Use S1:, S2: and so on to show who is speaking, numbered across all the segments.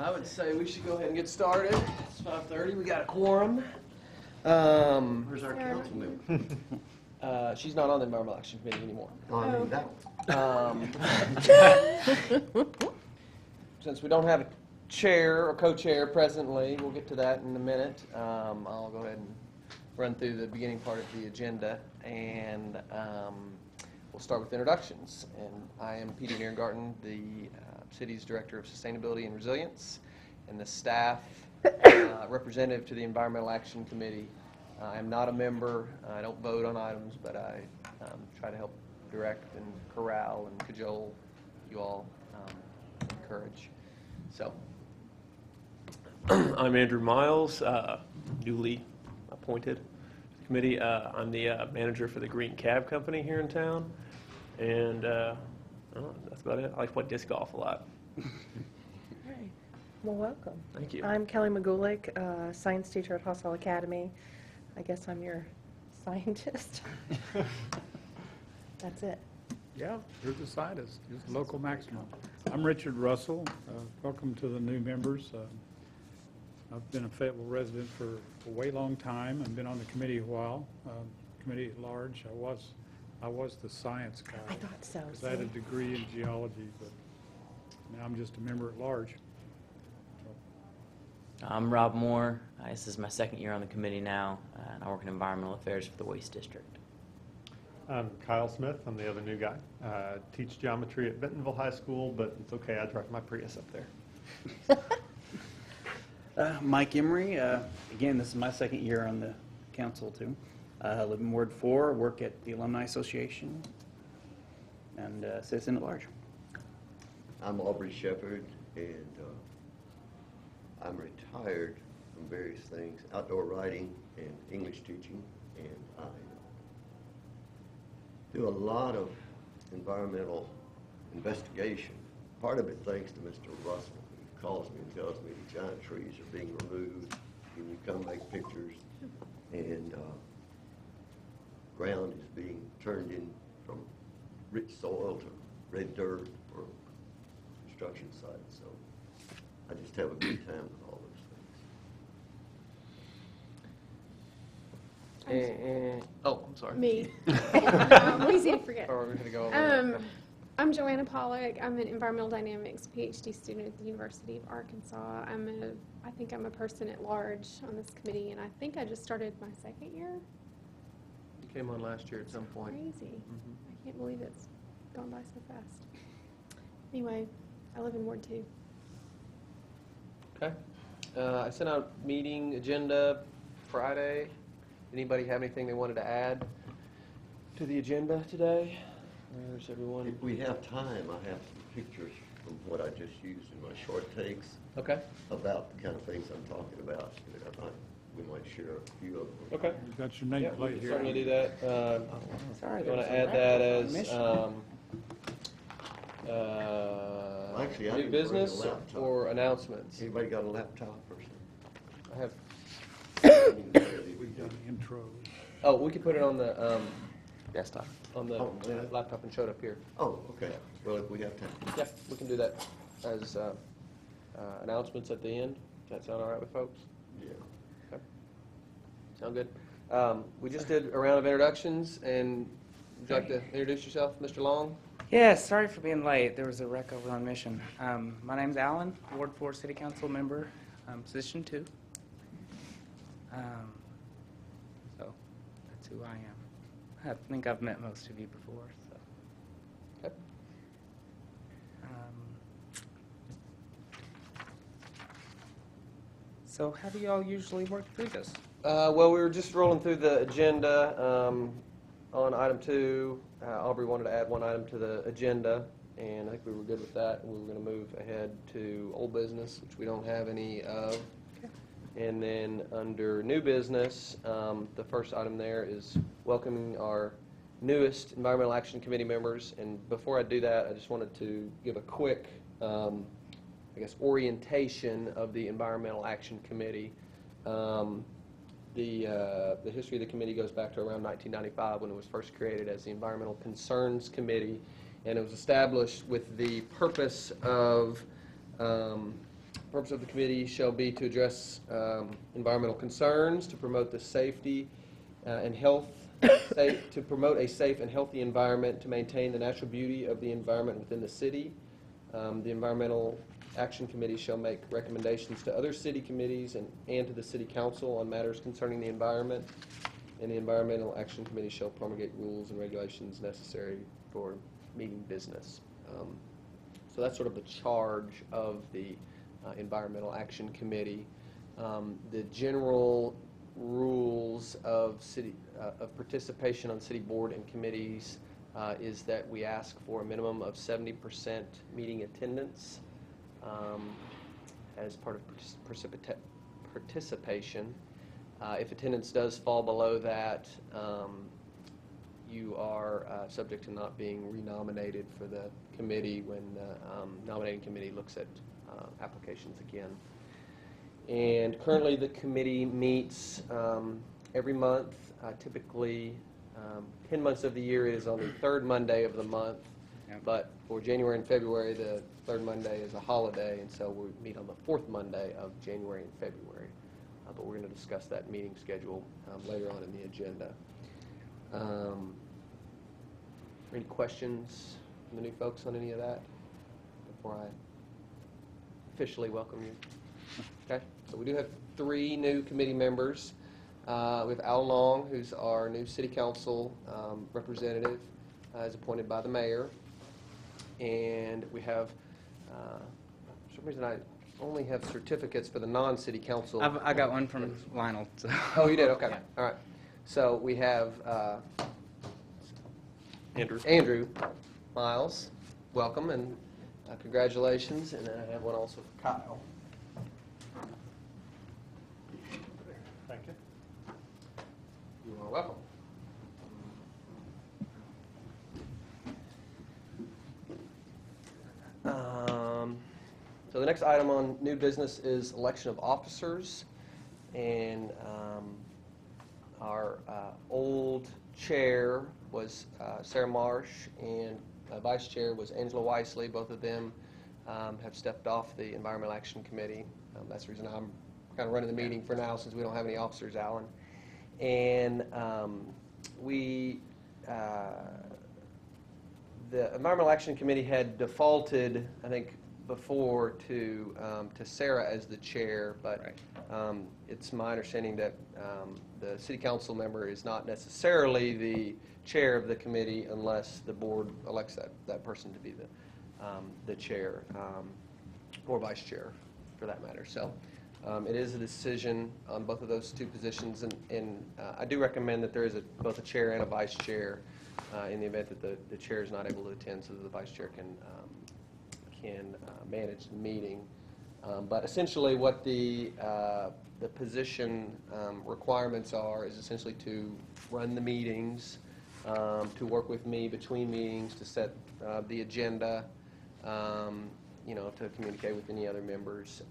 S1: I would say we should go ahead and get started. It's 5:30. We got a quorum.
S2: Where's our council member?
S1: She's not on the Environmental Action Committee anymore.
S2: Oh, I mean, that one.
S1: Since we don't have a chair or co-chair presently, we'll get to that in a minute. I'll go ahead and run through the beginning part of the agenda, and we'll start with introductions. And I am Peter Niergarten, the city's Director of Sustainability and Resilience, and the staff representative to the Environmental Action Committee. I am not a member. I don't vote on items, but I try to help direct and corral and cajole you all, encourage. So,
S3: I'm Andrew Miles, newly appointed to the committee. I'm the manager for the Green Cab Company here in town, and that's about it. I like to play disc golf a lot.
S4: Right. Well, welcome.
S3: Thank you.
S4: I'm Kelly McGulick, science teacher at Hostel Academy. I guess I'm your scientist. That's it.
S5: Yeah, you're the scientist. You're the local maximum. I'm Richard Russell. Welcome to the new members. I've been a Fayetteville resident for a way long time and been on the committee a while. Committee at large. I was the science guy.
S4: I thought so.
S5: Because I had a degree in geology, but now I'm just a member at large.
S6: I'm Rob Moore. This is my second year on the committee now, and I work in environmental affairs for the Waste District.
S7: I'm Kyle Smith. I'm the other new guy. Teach geometry at Bentonville High School, but it's okay. I drive my Prius up there.
S8: Mike Emery. Again, this is my second year on the council, too. I live in Ward 4, work at the Alumni Association, and citizen at large.
S2: I'm Aubrey Shepherd, and I'm retired from various things, outdoor writing and English teaching, and I do a lot of environmental investigation. Part of it thanks to Mr. Russell. He calls me and tells me the giant trees are being removed, and you come make pictures, and ground is being turned in from rich soil to red dirt for construction sites. So I just have a good time with all those things.
S1: oh, I'm sorry.
S9: Me. Easy to forget.
S1: Or we're going to go over
S9: I'm Joanna Pollock. I'm an environmental dynamics PhD student at the University of Arkansas. I think I'm a person at large on this committee, and I think I just started my second year.
S1: You came on last year at some point.
S9: Crazy. I can't believe it's gone by so fast. Anyway, I live in Ward 2.
S1: Okay. I sent out meeting agenda Friday. Anybody have anything they wanted to add to the agenda today? Where's everyone?
S2: If we have time, I have some pictures from what I just used in my short takes
S1: Okay.
S2: about the kind of things I'm talking about. We might share a few of them.
S1: Okay.
S5: You've got your
S1: Yeah, we
S5: nameplate
S1: can
S5: here.
S1: certainly do that.
S8: Sorry,
S1: You want
S8: there's
S1: to
S8: a
S1: add that
S8: record
S1: as
S2: Actually, I
S1: new
S2: didn't bring a
S1: business
S2: laptop.
S1: or announcements?
S2: Anybody got a laptop or
S1: I have.
S2: something?
S5: We've done intros.
S1: Oh, we could put it on the
S6: Desktop.
S1: on the
S2: Oh, yeah.
S1: laptop and show it up here.
S2: Oh, okay. Well, if we have time.
S1: Yeah, we can do that as announcements at the end. Does that sound all right with folks?
S2: Yeah.
S1: Okay. Sound good? We just did a round of introductions, and would you like to introduce yourself, Mr. Long?
S10: Yeah, sorry for being late. There was a wreck over on Mission. My name's Alan, Ward 4 City Council member, position 2. So that's who I am. I think I've met most of you before. So.
S1: Okay.
S10: So how do y'all usually work through this?
S1: Well, we were just rolling through the agenda on item 2. Aubrey wanted to add one item to the agenda, and I think we were good with that. We were going to move ahead to old business, which we don't have any of.
S10: Okay.
S1: And then under new business, the first item there is welcoming our newest Environmental Action Committee members. And before I do that, I just wanted to give a quick, I guess, orientation of the Environmental Action Committee. The history of the committee goes back to around 1995 when it was first created as the Environmental Concerns Committee, and it was established with the purpose of purpose of the committee shall be to address environmental concerns, to promote the safety and health, to promote a safe and healthy environment, to maintain the natural beauty of the environment within the city. The Environmental Action Committee shall make recommendations to other city committees and to the city council on matters concerning the environment. And the Environmental Action Committee shall promulgate rules and regulations necessary for meeting business. So that's sort of the charge of the Environmental Action Committee. The general rules of city of participation on city board and committees is that we ask for a minimum of 70% meeting attendance as part of participation. If attendance does fall below that, you are subject to not being renominated for the committee when the nominating committee looks at applications again. And currently the committee meets every month. Typically, 10 months of the year it is on the third Monday of the month.
S10: Yep.
S1: But for January and February, the third Monday is a holiday, and so we meet on the fourth Monday of January and February. But we're going to discuss that meeting schedule later on in the agenda. Any questions from the new folks on any of that before I officially welcome you? Okay, so we do have 3 new committee members. We have Al Long, who's our new city council representative, is appointed by the mayor. And we have, for some reason I only have certificates for the non-city council.
S10: I got one from Lionel. So.
S1: Oh, you did? Okay.
S10: Yeah.
S1: All right. So we have Andrew Miles. Welcome and congratulations. And then I have one also for Kyle.
S7: Thank you.
S1: You are welcome. So the next item on new business is election of officers. And our old chair was Sarah Marsh, and vice chair was Angela Weissley. Both of them have stepped off the Environmental Action Committee. That's the reason I'm kind of running the meeting for now, since we don't have any officers, Alan. And the Environmental Action Committee had defaulted, I think, before to Sarah as the chair, but
S10: Right.
S1: It's my understanding that the city council member is not necessarily the chair of the committee unless the board elects that person to be the chair or vice chair, for that matter. So it is a decision on both of those 2 positions, and I do recommend that there is both a chair and a vice chair in the event that the chair is not able to attend, so that the vice chair can manage the meeting. But essentially what the position requirements are is essentially to run the meetings, to work with me between meetings, to set the agenda, to communicate with any other members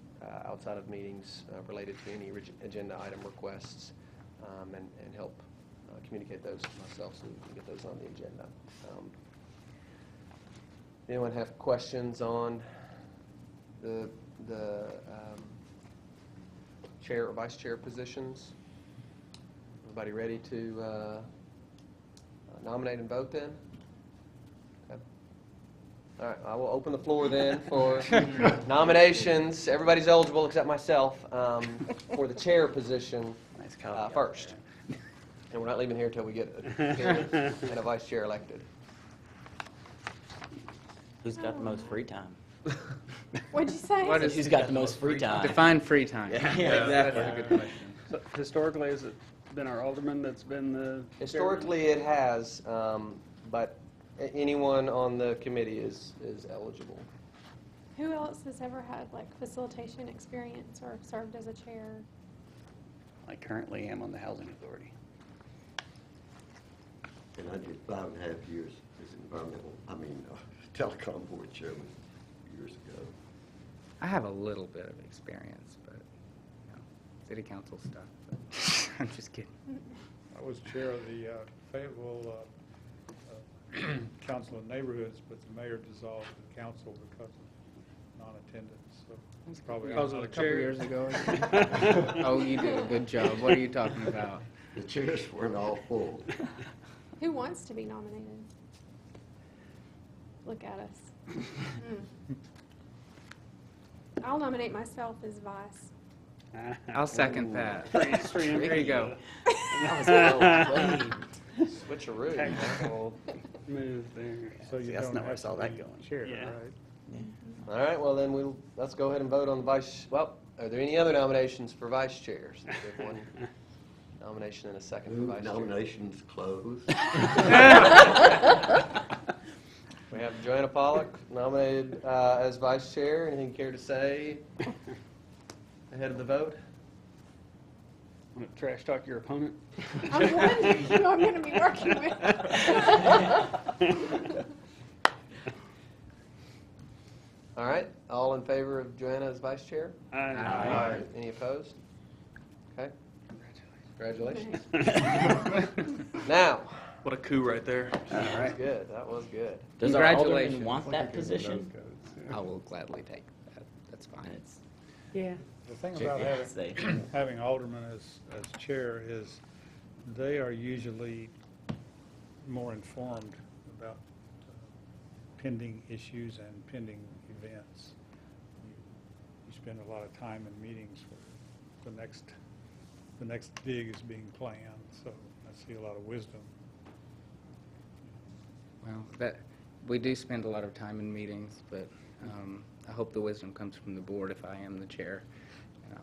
S1: outside of meetings related to any agenda item requests, and help communicate those to myself so we can get those on the agenda. Anyone have questions on the chair or vice chair positions? Everybody ready to nominate and vote then? Okay. All right, I will open the floor then for nominations. Everybody's eligible except myself for the chair position
S8: Nice color.
S1: first. And we're not leaving here until we get a chair and a vice chair elected.
S6: Who's got the most free time?
S9: What'd you say?
S10: What is-
S6: Who's got the most free time?
S10: Define free time.
S6: Yeah,
S10: That's
S6: exactly.
S10: a good question.
S11: So historically, has it been our alderman that's been the?
S1: Historically, it has, but anyone on the committee is eligible.
S9: Who else has ever had like facilitation experience or served as a chair?
S8: I currently am on the Housing Authority.
S2: And I did 5.5 years as telecom board chairman years ago.
S10: I have a little bit of experience, but city council stuff. But I'm just kidding.
S5: I was chair of the Fayetteville Council of Neighborhoods, but the mayor dissolved the council because of non-attendance. so probably.
S11: Because of
S10: A
S11: the
S10: couple
S11: chair.
S10: years ago. Oh, you did a good job. What are you talking about?
S2: The chairs weren't all full.
S9: Who wants to be nominated? Look at us. I'll nominate myself as vice.
S10: I'll second that.
S11: Extreme.
S10: There you go.
S1: Switcheroo.
S11: Tactical move there.
S5: So you
S8: That's
S5: don't
S8: not where I
S5: have
S8: saw
S5: to
S8: that
S5: be
S8: going.
S5: chair,
S11: Yeah.
S5: right?
S1: All right, well then let's go ahead and vote on the vice, well, are there any other nominations for vice chairs? We have one nomination and a second for
S2: Move
S1: vice chair.
S2: nominations closed.
S1: We have Joanna Pollock nominated as vice chair. Anything you care to say ahead of the vote?
S11: Want to trash talk your opponent?
S9: I'm wondering who I'm going to be working with.
S1: All right, all in favor of Joanna as vice chair?
S11: Aye.
S1: Any opposed? Okay, congratulations. Now,
S3: What a coup right there.
S1: that was good, that was good.
S6: Does our alderman
S10: Congratulations.
S6: want that position?
S10: I will gladly take that. That's fine.
S6: It's
S4: Yeah.
S5: The thing about having,
S6: say.
S5: having aldermen as chair is they are usually more informed about pending issues and pending events. You spend a lot of time in meetings where the next dig is being planned, so I see a lot of wisdom.
S10: Well, we do spend a lot of time in meetings, but I hope the wisdom comes from the board if I am the chair. And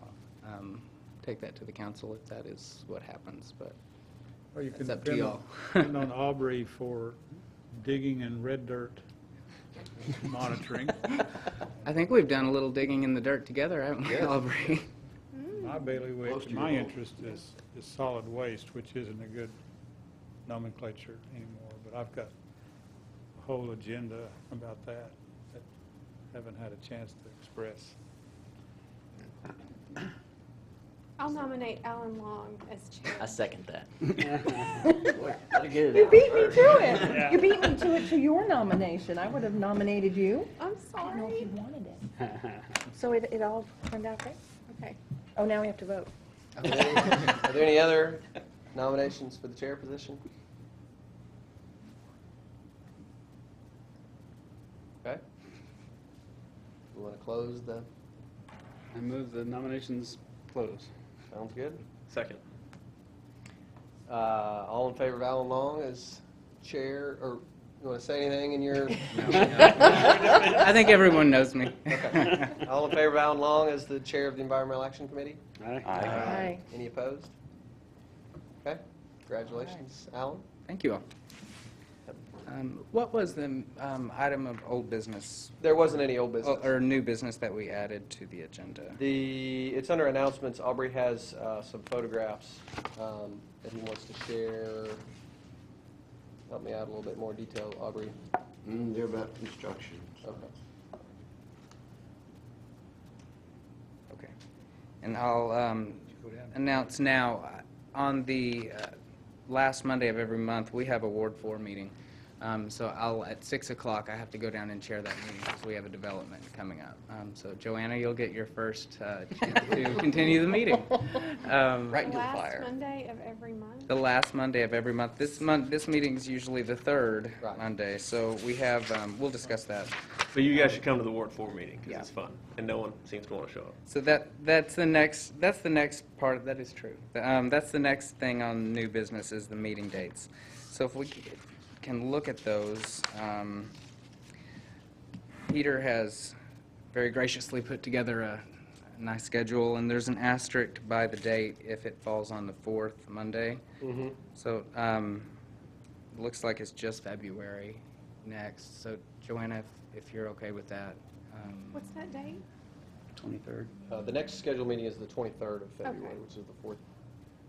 S10: I'll take that to the council if that is what happens, but
S5: Or you
S10: It's
S5: can
S10: up to
S5: depend
S10: y'all.
S5: depend on Aubrey for digging and red dirt monitoring.
S10: I think we've done a little digging in the dirt together, haven't we,
S1: Yes.
S10: Aubrey?
S5: My bailiwick,
S2: Most of
S5: my
S2: you
S5: interest is solid waste, which isn't a good nomenclature anymore, but I've got a whole agenda about that that I haven't had a chance to express.
S9: I'll nominate Alan Long as chair.
S6: I second that.
S1: Pretty good.
S4: You beat me to it. You beat me to it to your nomination. I would have nominated you.
S9: I'm
S4: I don't know if you
S9: sorry.
S4: wanted it. So it all turned out great?
S9: Okay.
S4: Oh, now we have to vote.
S1: Are there any other nominations for the chair position? Okay. We want to close the,
S11: I move the nominations close.
S1: sounds good.
S3: Second.
S1: All in favor of Alan Long as chair, or you want to say anything in your?
S10: I think everyone knows me.
S1: Okay. All in favor of Alan Long as the chair of the Environmental Action Committee?
S11: Aye.
S4: Aye.
S1: Any opposed? Okay, congratulations, Alan.
S10: Thank you all. What was the item of old business,
S1: There wasn't any old business.
S10: or new business that we added to the agenda?
S1: It's under announcements. Aubrey has some photographs that he wants to share. Help me out a little bit more detail, Aubrey.
S2: They're about construction.
S1: Okay.
S10: Okay. And I'll announce now, on the last Monday of every month, we have a Ward 4 meeting. So at 6 o'clock, I have to go down and chair that meeting because we have a development coming up. So Joanna, you'll get your first chance to continue the meeting.
S8: Right into the
S9: Last
S8: fire.
S9: Monday of every month.
S10: The last Monday of every month. This meeting is usually the third
S1: Right.
S10: Monday, so we have, we'll discuss that.
S3: But you guys should come to the Ward 4 meeting because
S10: Yeah.
S3: it's fun and no one seems to want to show up.
S10: So that's the next part, that is true. That's the next thing on new business is the meeting dates. So if we can look at those, Peter has very graciously put together a nice schedule, and there's an asterisk by the date if it falls on the fourth Monday.
S1: Mm-hmm.
S10: So looks like it's just February next. So Joanna, if you're okay with that.
S9: What's that date?
S8: 23rd.
S1: The next scheduled meeting is the 23rd of February,
S9: Okay.
S1: which is the fourth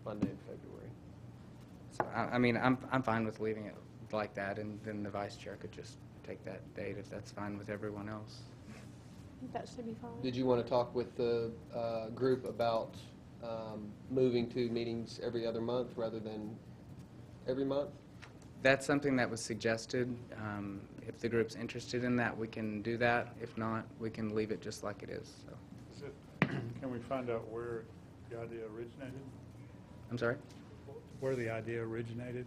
S1: Monday in February.
S10: So I mean, I'm fine with leaving it like that, and then the vice chair could just take that date if that's fine with everyone else.
S9: I think that should be fine.
S1: Did you want to talk with the group about moving to meetings every other month rather than every month?
S10: That's something that was suggested. If the group's interested in that, we can do that. If not, we can leave it just like it is. So.
S5: Is it, can we find out where the idea originated?
S10: I'm sorry?
S5: Where the idea originated?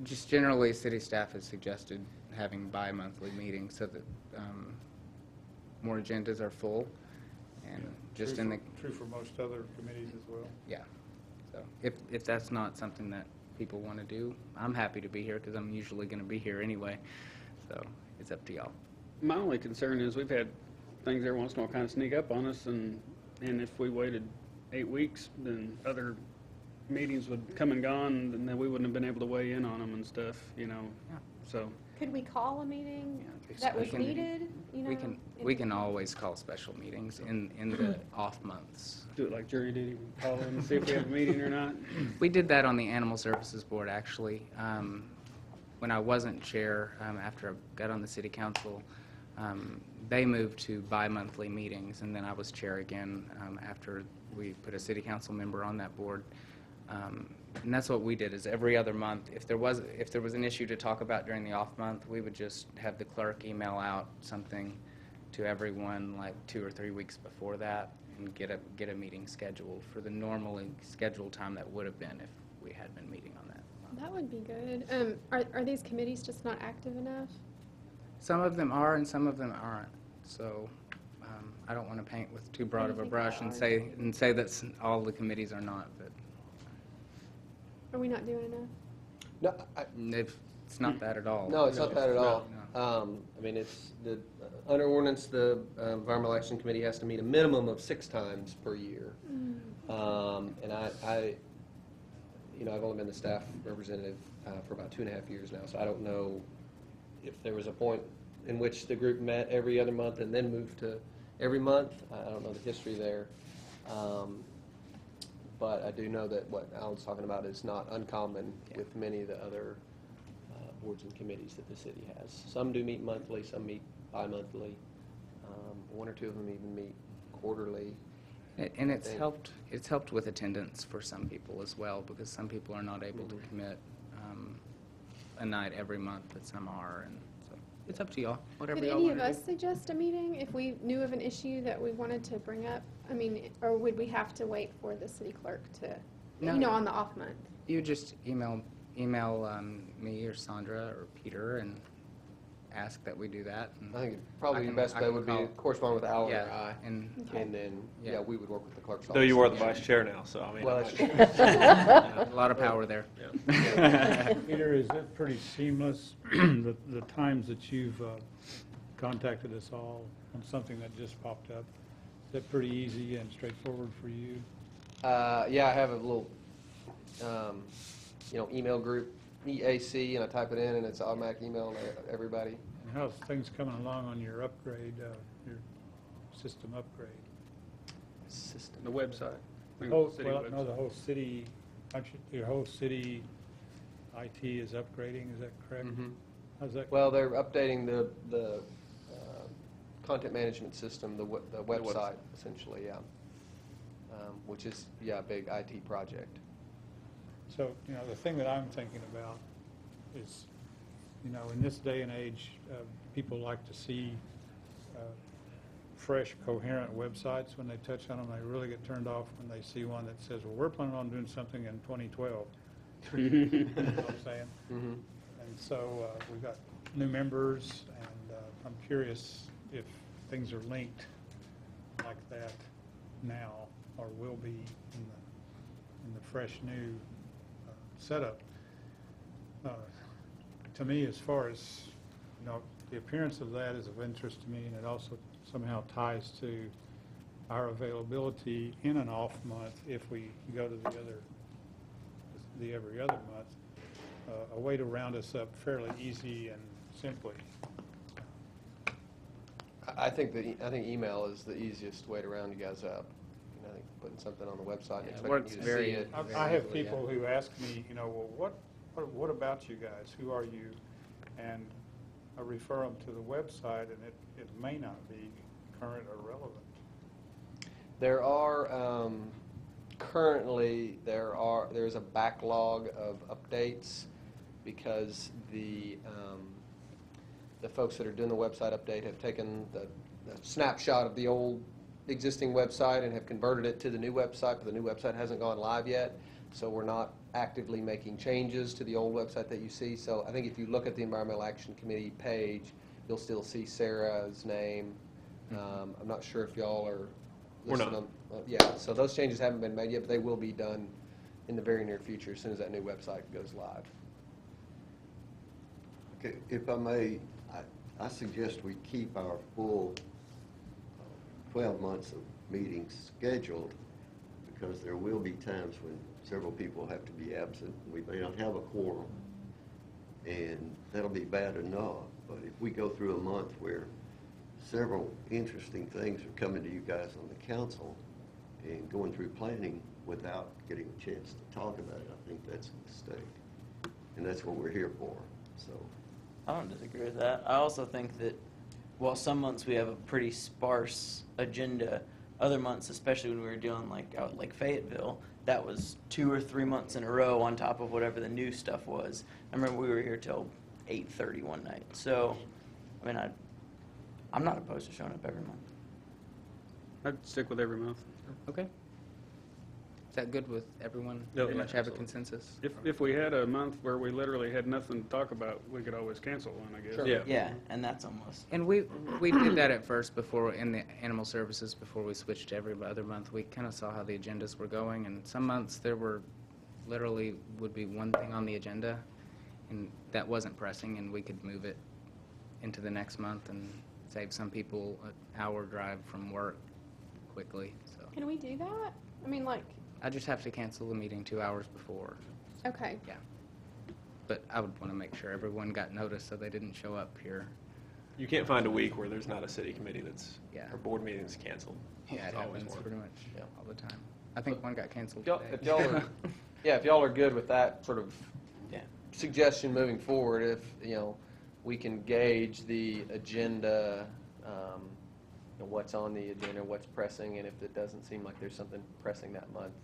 S10: Just generally, city staff has suggested having bi-monthly meetings so that more agendas are full. And just
S5: True
S10: in the,
S5: True for most other committees as well.
S10: yeah. So if that's not something that people want to do, I'm happy to be here because I'm usually going to be here anyway. So it's up to y'all.
S11: My only concern is we've had things every once in a while kind of sneak up on us, and if we waited 8 weeks, then other meetings would come and gone, and then we wouldn't have been able to weigh in on them and stuff, you know.
S10: Yeah.
S11: So
S9: Could we call a meeting
S10: Yeah,
S9: that
S10: we
S9: was
S10: can-
S9: needed, you know?
S10: We can always call special meetings in the off months.
S11: do it like jury duty, we call in and see if we have a meeting or not.
S10: We did that on the Animal Services Board, actually. When I wasn't chair, after I got on the city council, they moved to bi-monthly meetings, and then I was chair again after we put a city council member on that board. And that's what we did, is every other month, if there was an issue to talk about during the off month, we would just have the clerk email out something to everyone like 2 or 3 weeks before that and get a meeting scheduled for the normally scheduled time that would have been if we had been meeting on that.
S9: That would be good. Are these committees just not active enough?
S10: Some of them are and some of them aren't. So I don't want to paint with too broad of a brush and say that all the committees are not, but
S9: Are we not doing enough?
S1: No,
S10: it's not that at all.
S1: no, it's not that at all.
S10: No.
S1: I mean, it's the, under ordinance, the Environmental Action Committee has to meet a minimum of 6 times per year. And I, you know, I've only been the staff representative for about 2.5 years now, so I don't know if there was a point in which the group met every other month and then moved to every month. I don't know the history there. But I do know that what Alan's talking about is not uncommon with many of the other boards and committees that the city has. Some do meet monthly, some meet bi-monthly. 1 or 2 of them even meet quarterly.
S10: And it's helped with attendance for some people as well, because some people are not able to commit a night every month, but some are, and so it's up to y'all. Whatever
S9: Could
S10: y'all
S9: any of
S10: want to
S9: us suggest a meeting if we knew of an issue that we wanted to bring up? I mean, or would we have to wait for the city clerk to,
S10: No.
S9: you know, on the off month?
S10: do. You just email me or Sandra or Peter and ask that we do that. And
S1: I think probably
S10: I
S1: your
S10: can-
S1: best
S10: I
S1: bet
S10: can
S1: would be
S10: call.
S1: to correspond with Alan or
S10: Yeah,
S1: I.
S10: and
S1: And then,
S10: Yeah.
S1: yeah, we would work with the clerk's office.
S3: Though you are the vice chair now, so I mean.
S1: Well,
S3: I'm
S1: that's
S3: not-
S10: a lot of power there.
S5: Peter, is it pretty seamless, the times that you've contacted us all on something that just popped up? Is that pretty easy and straightforward for you?
S1: Yeah, I have a little, you know, email group, EAC, and I type it in, and it's automatic email to everybody.
S5: And how's things coming along on your upgrade, your system upgrade?
S1: System.
S11: The website. I think
S5: Oh,
S11: the city
S5: well, no,
S11: website.
S5: the whole city, aren't you, your whole city IT is upgrading, is that correct?
S1: Mhm.
S5: How's that?
S1: Well, they're updating the content management system, the website, essentially, yeah. Which is, yeah, a big IT project.
S5: So, you know, the thing that I'm thinking about is, you know, in this day and age, people like to see fresh, coherent websites. When they touch on them, they really get turned off when they see one that says, well, we're planning on doing something in 2012. You know what I'm saying?
S1: Mm-hmm.
S5: And so we've got new members, and I'm curious if things are linked like that now, or will be in the fresh new setup. To me, as far as, you know, the appearance of that is of interest to me, and it also somehow ties to our availability in an off month if we go to the every other month. A way to round us up fairly easy and simply.
S1: I think email is the easiest way to round you guys up. You know, I think putting something on the website and
S10: Yeah,
S1: expecting
S10: works
S1: you to
S10: very-
S1: see it.
S5: I have people who ask me, you know, well, what about you guys? Who are you? And I refer them to the website, and it may not be current or relevant.
S1: There are, currently, there's a backlog of updates because the folks that are doing the website update have taken the snapshot of the old existing website and have converted it to the new website, but the new website hasn't gone live yet. So we're not actively making changes to the old website that you see. So I think if you look at the Environmental Action Committee page, you'll still see Sarah's name. I'm not sure if y'all are
S3: We're
S1: listed
S3: not.
S1: on. Yeah, so those changes haven't been made yet, but they will be done in the very near future as soon as that new website goes live.
S2: Okay, if I may, I suggest we keep our full 12 months of meetings scheduled, because there will be times when several people have to be absent. We may not have a quorum, and that'll be bad enough. But if we go through a month where several interesting things are coming to you guys on the council and going through planning without getting a chance to talk about it, I think that's a mistake. And that's what we're here for, so.
S6: I don't disagree with that. I also think that while some months we have a pretty sparse agenda, other months, especially when we were doing like out like Fayetteville, that was 2 or 3 months in a row on top of whatever the new stuff was. I remember we were here till 8:30 one night. So, I mean, I'm not opposed to showing up every month.
S11: I'd stick with every month.
S10: Okay. Is that good with everyone?
S3: No,
S10: Pretty much have a
S3: absolutely.
S10: consensus?
S11: If we had a month where we literally had nothing to talk about, we could always cancel one, I guess.
S1: Sure.
S3: Yeah.
S6: Yeah, and that's almost.
S10: And we did that at first before, in the animal services, before we switched to every other month. We kind of saw how the agendas were going, and some months there were literally would be one thing on the agenda, and that wasn't pressing, and we could move it into the next month and save some people an hour drive from work quickly. So
S9: Can we do that? I mean, like,
S10: I just have to cancel the meeting 2 hours before.
S9: okay.
S10: Yeah. But I would want to make sure everyone got notice so they didn't show up here.
S3: You can't find a week where there's not a city committee that's,
S10: Yeah.
S3: or board meeting that's canceled.
S10: Yeah, it
S3: There's always
S10: happens
S3: one.
S10: pretty much
S1: Yeah.
S10: all the time. I think one got canceled
S1: If
S10: today.
S1: y'all are, yeah, if y'all are good with that sort of
S6: Yeah.
S1: suggestion moving forward, if, we can gauge the agenda, what's on the agenda, what's pressing, and if it doesn't seem like there's something pressing that month,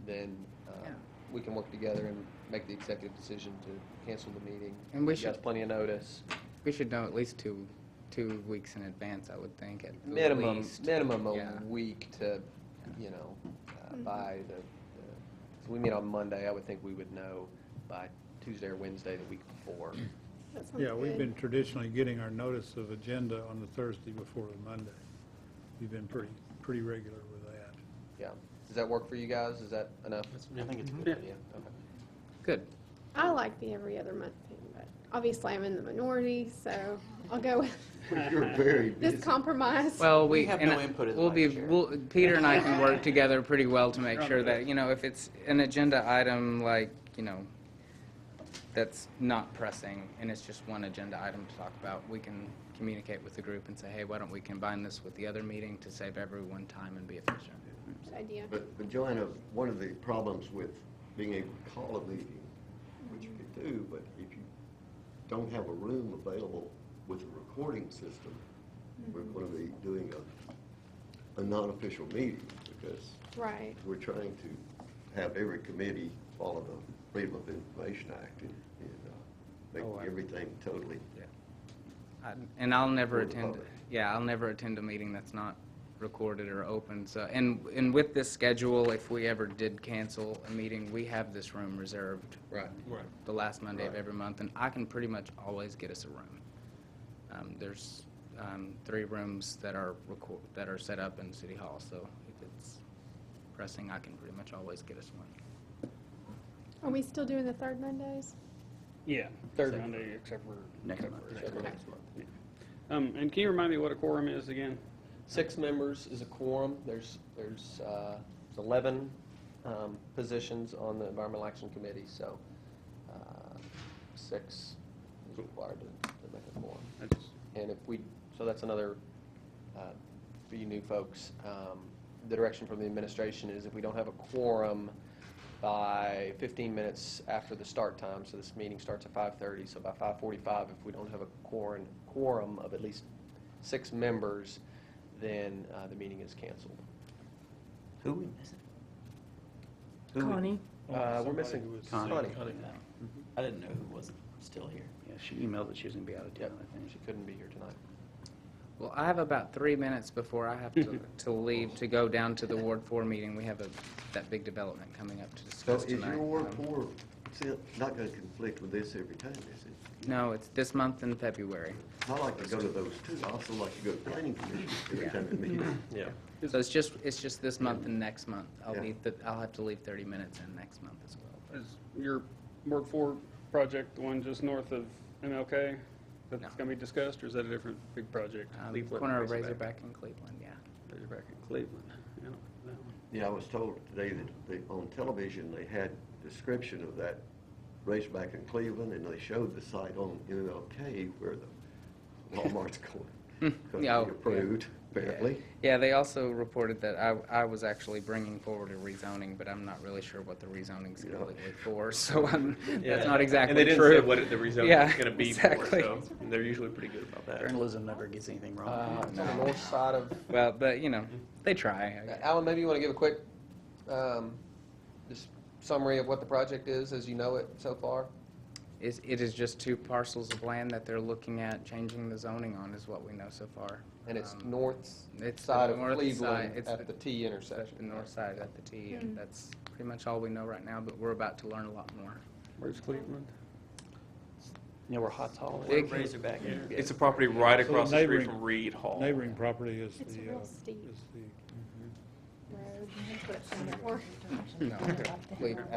S1: then
S10: Yeah.
S1: we can work together and make the executive decision to cancel the meeting.
S10: And we
S1: Give you guys
S10: should-
S1: plenty of notice.
S10: We should know at least two weeks in advance, I would think, at
S1: Minimum
S10: least.
S1: a
S10: Yeah.
S1: week to, by so we meet on Monday, I would think we would know by Tuesday or Wednesday the week before.
S9: That sounds
S5: Yeah, we've
S9: good.
S5: been traditionally getting our notice of agenda on the Thursday before the Monday. We've been pretty regular with that.
S1: Yeah. Does that work for you guys? Is that enough?
S3: I think it's a
S11: Yeah.
S3: good idea.
S1: Okay.
S10: Good.
S9: I like the every other month thing, but obviously I'm in the minority, so I'll go with
S2: You're very busy.
S9: this compromise.
S10: Well,
S6: We have
S10: and
S6: no input as
S10: we'll be,
S6: vice chair.
S10: Peter and I can work together pretty well to make sure that, if it's an agenda item like, that's not pressing and it's just one agenda item to talk about, we can communicate with the group and say, hey, why don't we combine this with the other meeting to save everyone time and be efficient?
S9: Good idea.
S2: But Joanna, one of the problems with being able to call a meeting, which you could do, but if you don't have a room available with a recording system, we're going to be doing a non-official meeting, because
S9: Right.
S2: we're trying to have every committee follow the Freedom of Information Act and make
S10: Oh, I-
S2: everything totally.
S10: And I'll never
S2: For the
S10: attend,
S2: public.
S10: I'll never attend a meeting that's not recorded or open. So, and with this schedule, if we ever did cancel a meeting, we have this room reserved
S2: Right.
S3: Right.
S10: the last Monday of
S2: Right.
S10: every month, and I can pretty much always get us a room. There's 3 rooms that are set up in City Hall, so if it's pressing, I can pretty much always get us one.
S9: Are we still doing the third Mondays?
S11: Yeah, third Monday, except for.
S8: Next
S11: except
S8: month.
S11: for-
S1: Except for
S9: Okay.
S1: next month.
S11: And can you remind me what a quorum is again?
S1: 6 members is a quorum. There's 11 positions on the Environmental Action Committee, so 6 is required to make a quorum.
S11: I just-
S1: And so that's another, for you new folks, the direction from the administration is if we don't have a quorum by 15 minutes after the start time, so this meeting starts at 5:30, so by 5:45, if we don't have a quorum of at least 6 members, then the meeting is canceled.
S6: Who we missing?
S4: Connie.
S1: We're missing
S3: Somebody who was
S1: Connie.
S3: sick.
S6: I didn't know who wasn't still here.
S8: Yeah, she emailed that she was going to be out of town, I think.
S1: She couldn't be here tonight.
S10: Well, I have about 3 minutes before I have to leave to go down to the Ward 4 meeting. We have that big development coming up to
S2: So
S10: discuss
S2: is
S10: tonight.
S2: your Ward 4 not going to conflict with this every time, is it?
S10: No, it's this month in February.
S2: I like to go to those too. I also like to go to planning commission every time it meets.
S3: Yeah.
S10: So it's just this month and next month.
S2: Yeah.
S10: I'll have to leave 30 minutes in next month as well.
S11: Is your Ward 4 project the one just north of MLK that's
S10: No.
S11: going to be discussed, or is that a different big project?
S10: The corner of Razorback and Cleveland, yeah.
S11: Razorback in Cleveland. Yeah, I don't know that one.
S2: Yeah, I was told today that on television, they had description of that raceback in Cleveland, and they showed the site on MLK where the Walmart's going. Going
S10: Yeah,
S2: to be approved, apparently.
S10: Yeah, they also reported that I was actually bringing forward a rezoning, but I'm not really sure what the rezoning's completely for, so that's not exactly
S3: And they didn't
S10: true.
S3: say what the rezoning
S10: Yeah,
S3: is going to be
S10: exactly.
S3: for, so they're usually pretty good about that.
S8: Journalism never gets anything wrong.
S1: It's on the north side of,
S10: Well, but, they try.
S1: Alan, maybe you want to give a quick, just summary of what the project is as you know it so far?
S10: It is just 2 parcels of land that they're looking at changing the zoning on, is what we know so far.
S1: And it's north
S10: It's
S1: side
S10: the
S1: of
S10: north
S1: Cleveland
S10: side. It's
S1: at the T intersection.
S10: the north side at the T, and that's pretty much all we know right now, but we're about to learn a lot more.
S11: Where's Cleveland?
S3: You know where Hot's Hall is?
S10: Big-
S6: Razorback.
S3: It's a property right
S5: So
S3: across the street
S5: neighboring-
S3: from Reed Hall.
S5: Neighboring property is
S9: It's
S5: the,
S9: real steep. road. That's what it's named for.
S10: No, at the top of Cleveland.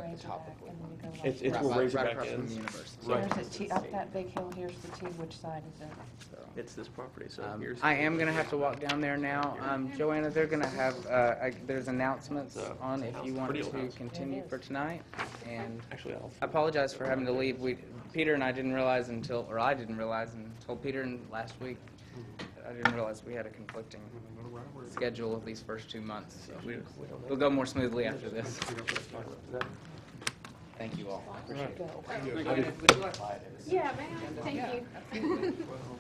S3: It's
S10: Right-
S3: where
S10: right
S3: Razorback
S10: across from the
S3: is.
S10: university.
S3: Right.
S4: There's a T, up that big hill, here's the T, which side is it?
S10: So,
S3: It's this property, so here's.
S10: I am gonna have to walk down there now. Joanna, they're gonna have, there's announcements on if you want
S3: Pretty old
S10: to
S3: house.
S10: continue for tonight. And
S3: Actually, I'll.
S10: I apologize for having to leave. Peter and I didn't realize I didn't realize and told Peter last week, I didn't realize we had a conflicting schedule of these first 2 months. So
S3: We don't know.
S10: it'll go more smoothly after this. Thank you all.
S9: Yeah, man, thank you.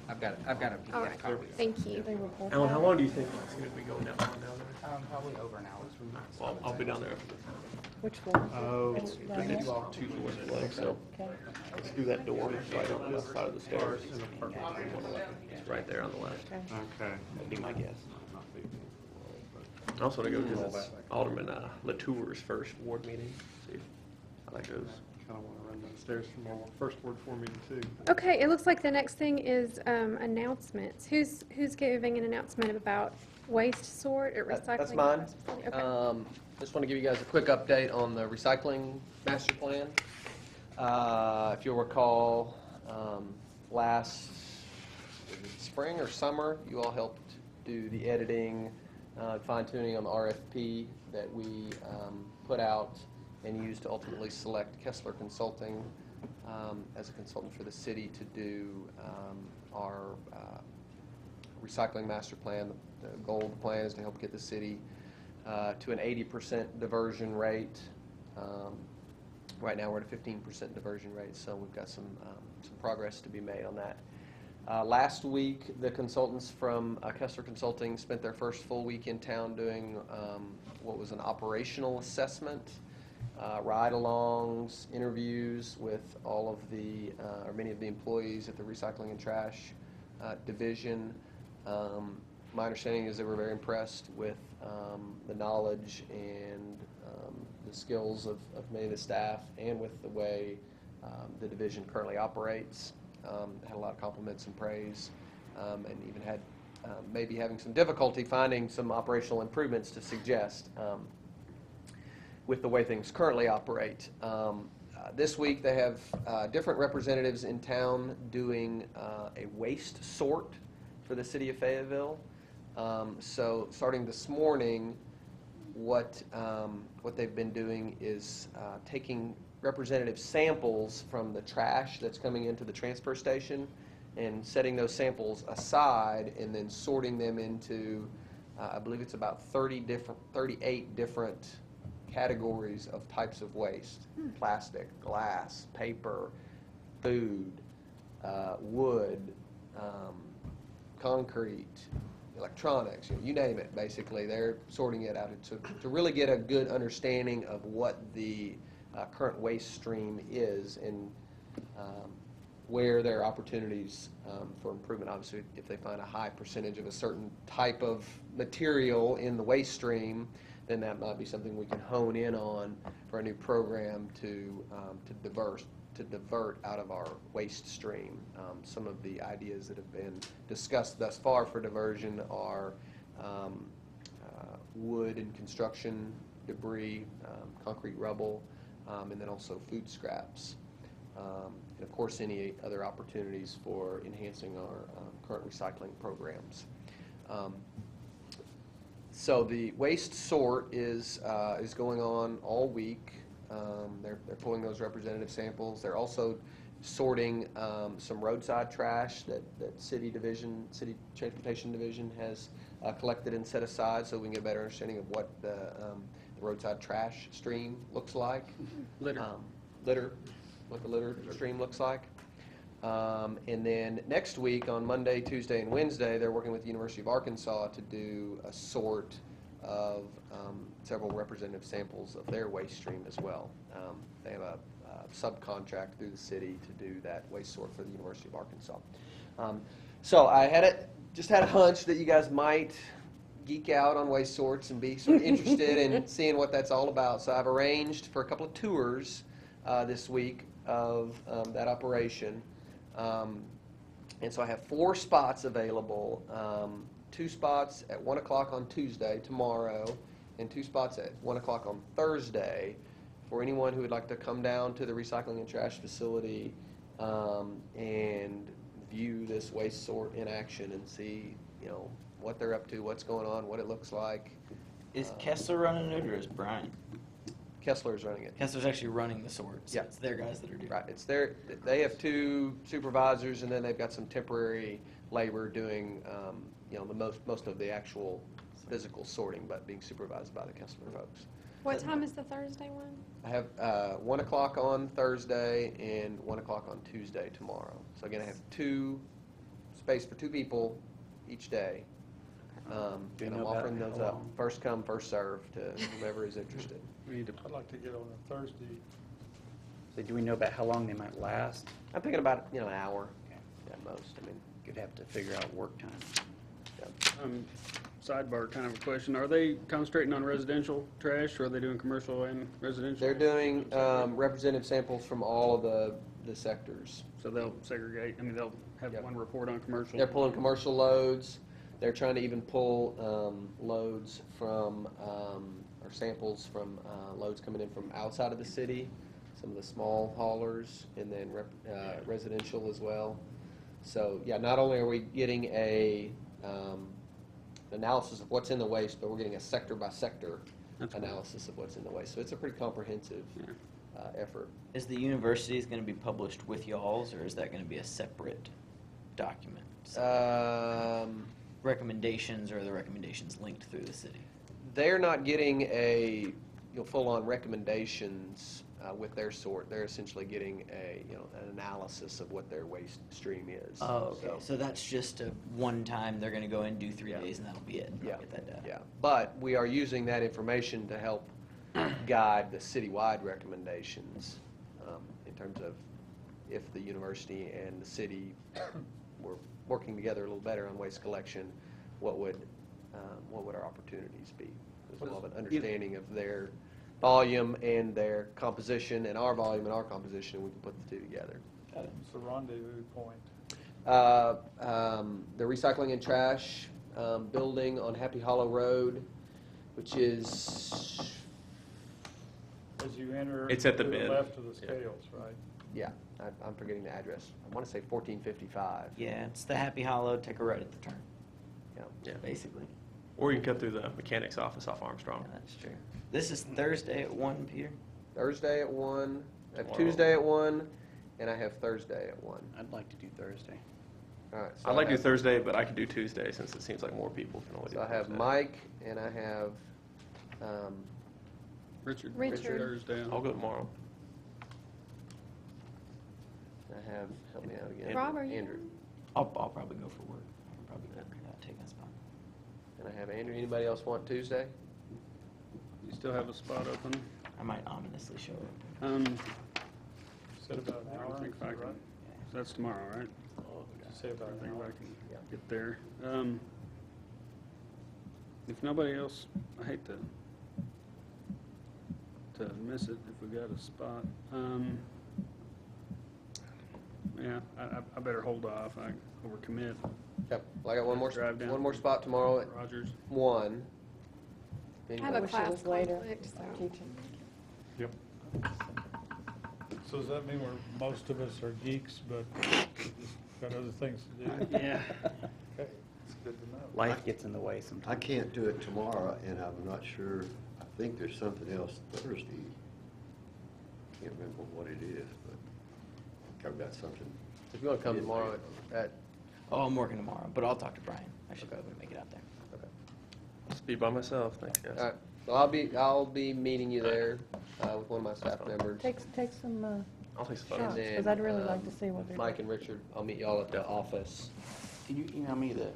S10: I've got a
S9: All
S10: PDF
S9: right,
S10: copy.
S9: thank you.
S3: Alan, how long do you think it's going to be going down there?
S10: Probably over an hour.
S3: Well, I'll be down there after this.
S4: Which floor?
S3: Oh,
S4: It's down
S3: it's
S4: here?
S3: 2 floors below, so
S4: Okay.
S3: let's do that door right on the left side of the stairs. It's right there on the left.
S4: Okay.
S7: Okay.
S3: That'd be my guess. I also want to go to this Alderman Latour's first ward meeting, see how that goes.
S7: Kind of want to run downstairs from our first Ward 4 meeting too.
S9: Okay, it looks like the next thing is announcements. Who's giving an announcement about waste sort or recycling?
S1: That's mine.
S9: Okay.
S1: Just want to give you guys a quick update on the recycling master plan. If you'll recall, last spring or summer, you all helped do the editing, fine tuning on the RFP that we put out and used to ultimately select Kessler Consulting as a consultant for the city to do our recycling master plan. The goal of the plan is to help get the city to an 80% diversion rate. Right now, we're at a 15% diversion rate, so we've got some progress to be made on that. Last week, the consultants from Kessler Consulting spent their first full week in town doing what was an operational assessment, ride-alongs, interviews with all of the, or many of the employees at the recycling and trash division. My understanding is they were very impressed with the knowledge and the skills of many of the staff and with the way the division currently operates. Had a lot of compliments and praise, and even had maybe having some difficulty finding some operational improvements to suggest with the way things currently operate. This week they have different representatives in town doing a waste sort for the city of Fayetteville. So starting this morning, what they've been doing is taking representative samples from the trash that's coming into the transfer station and setting those samples aside and then sorting them into, I believe it's about 38 different categories of types of waste: plastic, glass, paper, food, wood, concrete, electronics, you name it, basically. They're sorting it out to really get a good understanding of what the current waste stream is and where there are opportunities for improvement. Obviously, if they find a high percentage of a certain type of material in the waste stream, then that might be something we can hone in on for a new program to divert out of our waste stream. Some of the ideas that have been discussed thus far for diversion are wood and construction debris, concrete rubble, and then also food scraps. And of course, any other opportunities for enhancing our current recycling programs. So the waste sort is going on all week. They're pulling those representative samples. They're also sorting some roadside trash that City Transportation Division has collected and set aside, so we can get a better understanding of what the roadside trash stream looks like. What the litter stream looks like. And then next week on Monday, Tuesday, and Wednesday, they're working with the University of Arkansas to do a sort of several representative samples of their waste stream as well. They have a subcontract through the city to do that waste sort for the University of Arkansas. So I just had a hunch that you guys might geek out on waste sorts and be sort of interested in seeing what that's all about. So I've arranged for a couple of tours this week of that operation. And so I have 4 spots available, 2 spots at 1 o'clock on Tuesday, tomorrow, and 2 spots at 1 o'clock on Thursday for anyone who would like to come down to the recycling and trash facility and view this waste sort in action and see, what they're up to, what's going on, what it looks like.
S6: Is Kessler running it or is Brian?
S1: Kessler's running it.
S6: Kessler's actually running the sort, so
S1: Yeah.
S6: it's their guys that are doing
S1: Right, they have 2 supervisors, and then they've got some temporary labor doing, most of the actual physical sorting, but being supervised by the Kessler folks.
S9: What time is the Thursday one?
S1: I have 1 o'clock on Thursday and 1 o'clock on Tuesday tomorrow. So again, I have space for 2 people each day.
S8: Do you
S1: And I'm
S8: know about
S1: offering those
S8: how
S1: up,
S8: long?
S1: first come, first served to whomever is interested.
S11: We need to,
S5: I'd like to get on a Thursday.
S8: So do we know about how long they might last?
S1: I'm thinking about, an hour
S8: Okay.
S1: at most. I mean,
S8: Could have to figure out work time.
S11: sidebar kind of a question. Are they concentrating on residential trash or are they doing commercial and residential?
S1: they're doing representative samples from all of the sectors.
S11: So they'll segregate, they'll have
S1: Yep.
S11: one report on commercial.
S1: They're pulling commercial loads. They're trying to even pull loads from, or samples from loads coming in from outside of the city, some of the small haulers, and then residential as well. So, yeah, not only are we getting a analysis of what's in the waste, but we're getting a sector-by-sector
S11: That's cool.
S1: analysis of what's in the waste. So it's a pretty comprehensive effort.
S6: Is the university's going to be published with y'all's, or is that going to be a separate document? Recommendations, or are the recommendations linked through the city?
S1: They're not getting a full-on recommendations with their sort. They're essentially getting an analysis of what their waste stream is.
S6: Oh, okay. So that's just a one time, they're going to go in, do 3
S1: Yeah.
S6: days, and that'll be it. I'll
S1: Yeah,
S6: get that done.
S1: yeah. But we are using that information to help guide the citywide recommendations in terms of if the university and the city were working together a little better on waste collection, what would our opportunities be? Because we'll have an understanding of their volume and their composition, and our volume and our composition, and we can put the 2 together.
S5: It's the rendezvous point.
S1: The recycling and trash building on Happy Hollow Road, which is,
S5: As you enter.
S3: It's at the
S5: to
S3: bend.
S5: left of the
S3: Yeah.
S5: scales, right?
S1: yeah, I'm forgetting the address. I want to say 1455.
S6: Yeah, it's the Happy Hollow, take a right at the turn,
S3: Yeah.
S6: basically.
S3: Or you can cut through the mechanics office off Armstrong.
S6: Yeah, that's true. This is Thursday at 1, Peter?
S1: Thursday at 1, I have
S3: Tomorrow.
S1: Tuesday at 1, and I have Thursday at 1.
S8: I'd like to do Thursday.
S1: All right. So
S3: I'd like to do
S1: have-
S3: Thursday, but I could do Tuesday since it seems like more people can only do
S1: So I have
S3: Thursday.
S1: Mike, and I have,
S11: Richard.
S9: Richard.
S11: Thursday.
S3: I'll go tomorrow.
S1: help me out again.
S9: Rob, are you
S1: Andrew.
S9: going?
S6: I'll probably go for work. I'll probably take a spot.
S1: And I have Andrew. Anybody else want Tuesday?
S11: You still have a spot open?
S6: I might ominously show up.
S5: Said about an hour,
S11: I think if I
S5: right?
S11: can, that's tomorrow, right?
S5: Say about
S11: I
S5: an
S11: think if
S5: hour.
S11: I can get there. If nobody else, I hate to miss it if we got a spot. Yeah, I better hold off. I overcommit.
S1: Okay, well, I got
S11: Drive down.
S1: one more spot tomorrow at
S11: Rogers.
S1: 1.
S9: I have a
S4: wish it
S9: class
S4: was later.
S9: conflict, so.
S4: I'm teaching.
S5: Yep. So does that mean most of us are geeks, but just got other things to do?
S11: Yeah.
S5: Okay, it's good to know.
S8: Life gets in the way sometimes.
S2: I can't do it tomorrow, and I'm not sure, I think there's something else Thursday. Can't remember what it is, but I've got something.
S1: If you want to come tomorrow at
S6: Oh, I'm working tomorrow, but I'll talk to Brian. I should be able to make it out there.
S3: Just be by myself, thanks, guys.
S1: all right, well, I'll be meeting you there with one of my staff members.
S4: Take some
S3: I'll take some
S1: And
S3: photos.
S1: then,
S4: because I'd really like to see what they're
S1: Mike
S4: doing.
S1: and Richard, I'll meet y'all at the office.
S8: Can you email me the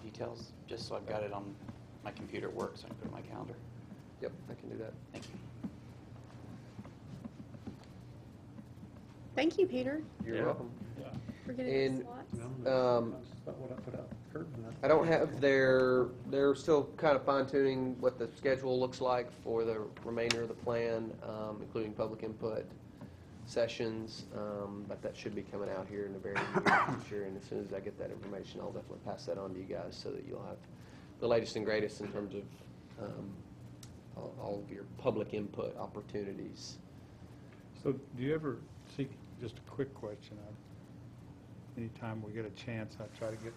S8: details, just so I've got it on my computer at work, so I can put it in my calendar?
S1: Yep, I can do that.
S8: Thank you.
S9: Thank you, Peter,
S1: You're
S3: Yeah.
S1: welcome.
S9: for getting
S1: And,
S9: the slots.
S7: That's what I put out.
S1: I don't have they're still kind of fine tuning what the schedule looks like for the remainder of the plan, including public input sessions, but that should be coming out here in the very near future, and as soon as I get that information, I'll definitely pass that on to you guys so that you'll have the latest and greatest in terms of all of your public input opportunities.
S5: So do you ever see, just a quick question, anytime we get a chance, I try to get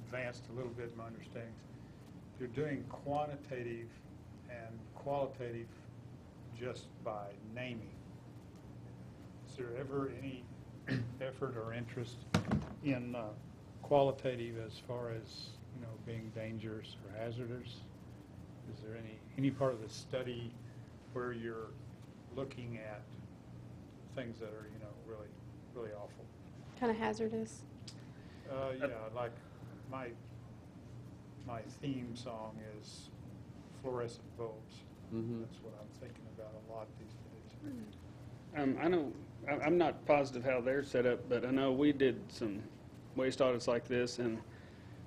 S5: advanced a little bit in my understandings. You're doing quantitative and qualitative just by naming. Is there ever any effort or interest in qualitative as far as, being dangerous or hazardous? Is there any part of the study where you're looking at things that are, really, really awful?
S9: Kind of hazardous.
S5: Yeah, like my theme song is fluorescent bulbs.
S1: Mm-hmm.
S5: That's what I'm thinking about a lot these days.
S11: I know, I'm not positive how they're set up, but I know we did some waste audits like this, and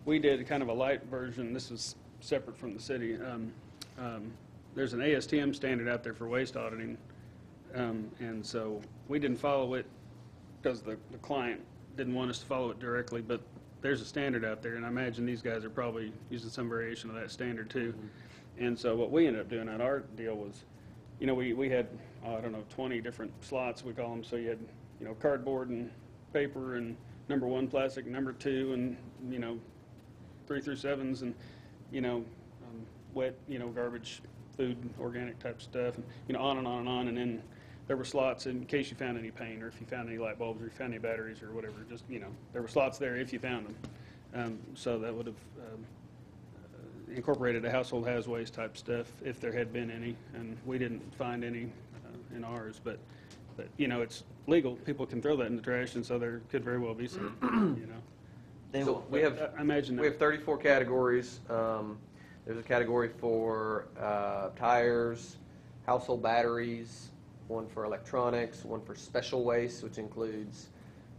S11: we did kind of a light version. This was separate from the city. There's an ASTM standard out there for waste auditing, and so we didn't follow it because the client didn't want us to follow it directly, but there's a standard out there, and I imagine these guys are probably using some variation of that standard too.
S1: Mm-hmm.
S11: And so what we ended up doing at our deal was, we had, 20 different slots, we call them. So you had, cardboard and paper and number 1 plastic, number 2, and, 3 through 7s, and, wet, garbage, food, organic type stuff, and, on and on and on. And then there were slots in case you found any paint, or if you found any light bulbs, or you found any batteries, or whatever. Just, there were slots there if you found them. So that would have incorporated a household has waste type stuff if there had been any, and we didn't find any in ours. But it's legal. People can throw that in the trash, and so there could very well be some.
S6: They
S1: So
S6: will.
S1: we have
S11: I imagine
S1: We have 34 categories. There's a category for tires, household batteries, one for electronics, one for special waste, which includes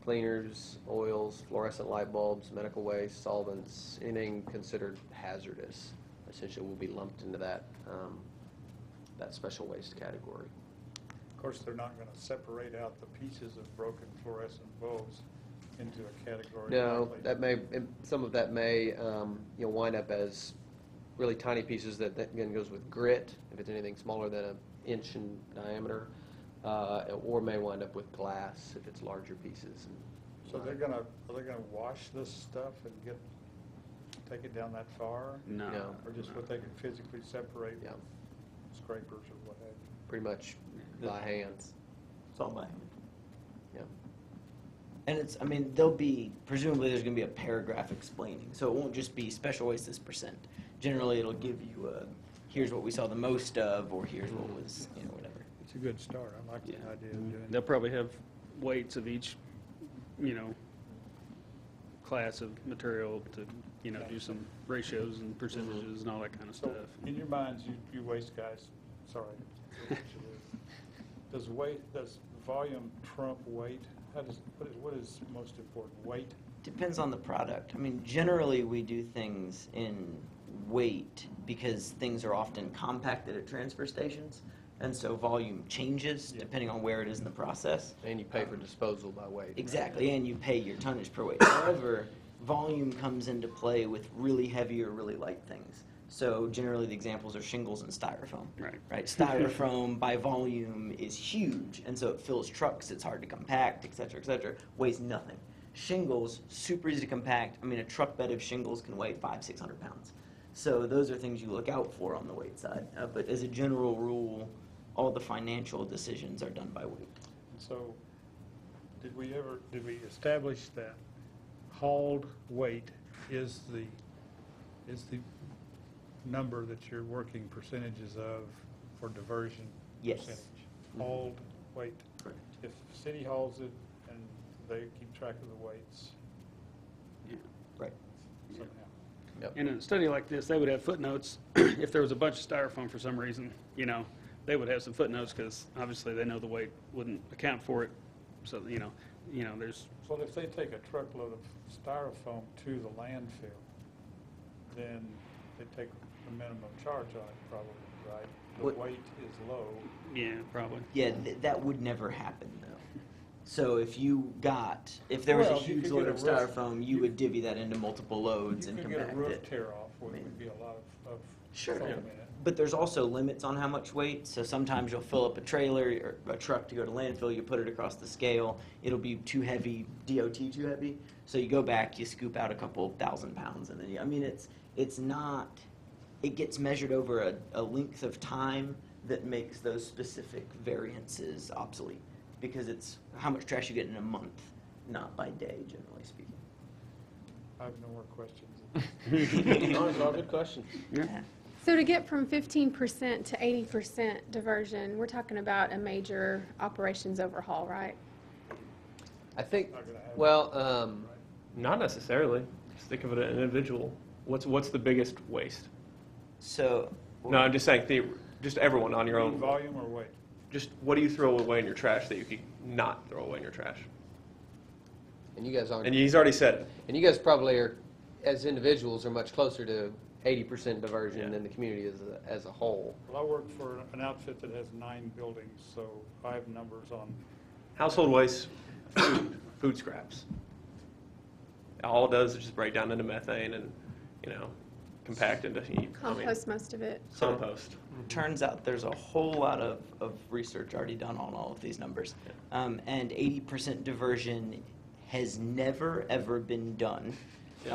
S1: cleaners, oils, fluorescent light bulbs, medical waste, solvents, anything considered hazardous, essentially will be lumped into that special waste category.
S5: Of course, they're not going to separate out the pieces of broken fluorescent bulbs into a category.
S1: No,
S5: likely.
S1: some of that may wind up as really tiny pieces that again goes with grit, if it's anything smaller than an inch in diameter, or may wind up with glass if it's larger pieces.
S5: So are they going to wash this stuff and take it down that far?
S11: No.
S1: No.
S5: Or just what they can physically separate?
S1: Yeah.
S5: Scrapers or what have you?
S1: Pretty much by hand.
S6: It's all by hand.
S1: Yeah.
S6: And there'll be, presumably there's going to be a paragraph explaining. So it won't just be special waste this %. Generally, it'll give you here's what we saw the most of, or here's what was, whatever.
S5: It's a good start. I like the idea of doing
S11: They'll probably have weights of each, class of material to, do some ratios and percentages and all that kind of
S5: So
S11: stuff.
S5: in your minds, you waste guys, sorry. Does volume trump weight? What is most important, weight?
S6: Depends on the product. I mean, generally we do things in weight because things are often compacted at transfer stations, and so volume changes depending on where it is in the process.
S1: And you pay for disposal by weight.
S6: Exactly, and you pay your tonnage per weight. However, volume comes into play with really heavy or really light things. So generally the examples are shingles and styrofoam. Right. Styrofoam by volume is huge, and so it fills trucks, it's hard to compact, et cetera, weighs nothing. Shingles, super easy to compact. I mean, a truck bed of shingles can weigh 500-600 pounds. So those are things you look out for on the weight side. But as a general rule, all the financial decisions are done by weight.
S5: So did we establish that hauled weight is the number that you're working percentages of for diversion
S6: Yes.
S5: percentage? Hauled weight.
S6: Correct.
S5: If the city hauls it and they keep track of the weights
S6: Right.
S5: somehow.
S11: In a study like this, they would have footnotes. If there was a bunch of styrofoam for some reason, they would have some footnotes because obviously they know the weight wouldn't account for it. So, there's,
S5: So if they take a truckload of styrofoam to the landfill, then they take the minimum charge on it probably, right? The
S6: What-
S5: weight is low.
S11: yeah, probably.
S6: Yeah, that would never happen though. So if there was a
S5: Well, you
S6: huge
S5: could
S6: load
S5: get
S6: of
S5: a roof-
S6: styrofoam, you would divvy that into multiple loads
S5: You
S6: and
S5: could get a
S6: compact
S5: roof
S6: it.
S5: tear off where there would be a lot of
S6: Sure.
S5: foam in it.
S6: But there's also limits on how much weight. So sometimes you'll fill up a trailer or a truck to go to landfill, you put it across the scale, it'll be too heavy, DOT too heavy. So you go back, you scoop out a couple 1,000 pounds, and then it gets measured over a length of time that makes those specific variances obsolete. Because it's how much trash you get in a month, not by day, generally speaking.
S5: I have no more questions.
S1: Those are all good questions.
S9: So to get from 15% to 80% diversion, we're talking about a major operations overhaul, right?
S1: I think,
S5: Not gonna happen.
S1: well,
S3: Not necessarily. Just think of it as an individual. What's the biggest waste?
S6: So,
S3: No, I'm just saying, just everyone on your own.
S5: Volume or weight?
S3: Just what do you throw away in your trash that you could not throw away in your trash?
S1: and you guys aren't.
S3: And he's already said it.
S1: And you guys probably are, as individuals, are much closer to 80% diversion
S3: Yeah.
S1: than the community as a whole.
S5: Well, I work for an outfit that has 9 buildings, so I have numbers on,
S3: Household waste, food scraps. All it does is just break down into methane and, compact into
S9: Compost most of it.
S3: compost.
S6: turns out there's a whole lot of research already done on all of these numbers. And 80% diversion has never, ever been done. No,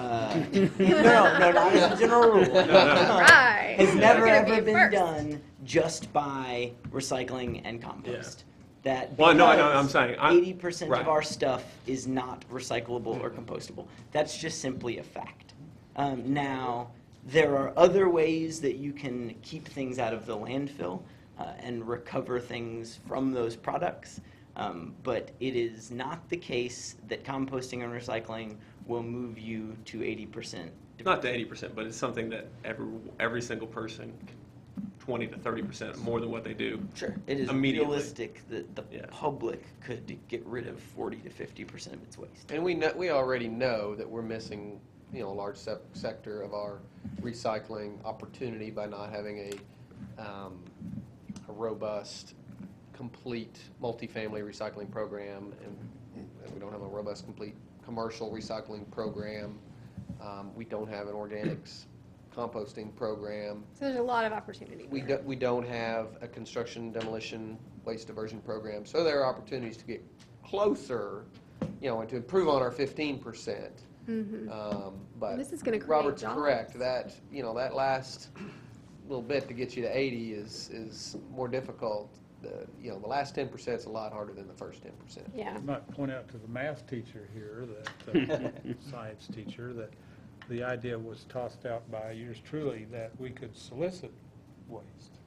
S6: not as a general rule.
S9: Right.
S6: Has never,
S9: We're gonna be
S6: ever been
S9: first.
S6: done just by recycling and compost. That
S3: Well, no, I know,
S6: because
S3: I'm saying,
S6: 80%
S3: right.
S6: of our stuff is not recyclable or compostable. That's just simply a fact. Now, there are other ways that you can keep things out of the landfill and recover things from those products, but it is not the case that composting and recycling will move you to 80%.
S3: Not to 80%, but it's something that every single person, 20 to 30% more than what they do.
S6: Sure, it is
S3: Immediately.
S6: realistic that the
S3: Yeah.
S6: public could get rid of 40 to 50% of its waste.
S1: And we already know that we're missing, a large sector of our recycling opportunity by not having a robust, complete multifamily recycling program, and we don't have a robust, complete commercial recycling program. We don't have an organics composting program.
S9: So there's a lot of opportunity there.
S1: We don't have a construction demolition waste diversion program. So there are opportunities to get closer, and to improve on our 15%. But
S9: This is gonna create
S1: Robert's
S9: jobs.
S1: correct. That, that last little bit to get you to 80 is more difficult. The last 10% is a lot harder than the first 10%.
S9: Yeah.
S5: I might point out to the math teacher here, that science teacher, that the idea was tossed out by yours truly that we could solicit waste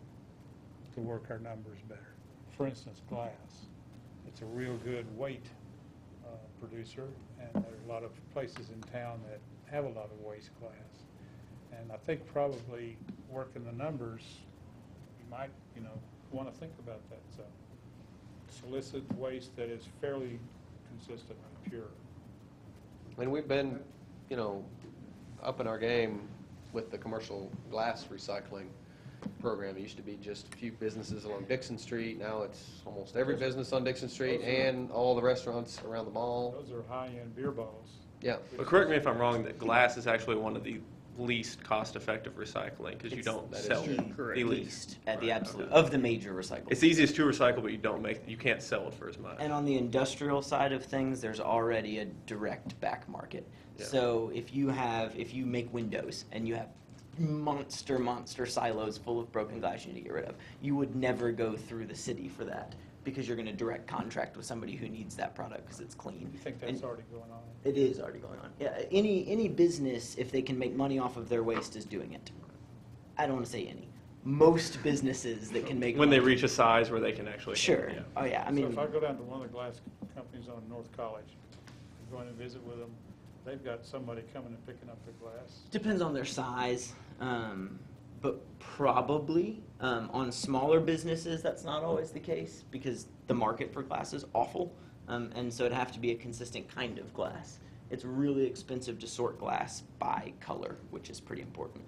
S5: to work our numbers better. For instance, glass. It's a real good weight producer, and there are a lot of places in town that have a lot of waste glass. And I think probably working the numbers, you might, want to think about that. So solicit waste that is fairly consistent and pure.
S1: And we've been, you know, upping our game with the commercial glass recycling program. It used to be just a few businesses along Dixon Street. Now it's almost every business on Dixon Street and all the restaurants around the mall.
S5: Those are high-end beer bottles.
S1: Yeah.
S3: But correct me if I'm wrong, that glass is actually one of the least cost-effective recycling, because you
S6: It's
S3: don't
S1: that is
S3: sell
S1: true.
S3: it.
S11: Correct.
S3: The
S6: Least at the
S3: Right,
S6: absolute
S3: okay.
S6: of the major recyclables.
S3: It's easiest to recycle, but you can't sell it for as much.
S6: And on the industrial side of things, there's already a direct back market.
S3: Yeah.
S6: So if you make windows and you have monster silos full of broken glass you need to get rid of, you would never go through the city for that, because you're going to direct contract with somebody who needs that product because it's clean.
S5: You think
S6: And
S5: that's already going on?
S6: it is already going on. Yeah, any business, if they can make money off of their waste, is doing it. I don't want to say any. Most businesses that can make
S3: When they
S6: money.
S3: reach a size where they can actually.
S6: Sure.
S3: Yeah.
S6: Oh yeah. I
S5: So
S6: mean,
S5: if I go down to one of the glass companies on North College, going to visit with them, they've got somebody coming and picking up the glass.
S6: depends on their size, but probably on smaller businesses that's not always the case, because the market for glass is awful, and so it'd have to be a consistent kind of glass. It's really expensive to sort glass by color, which is pretty important,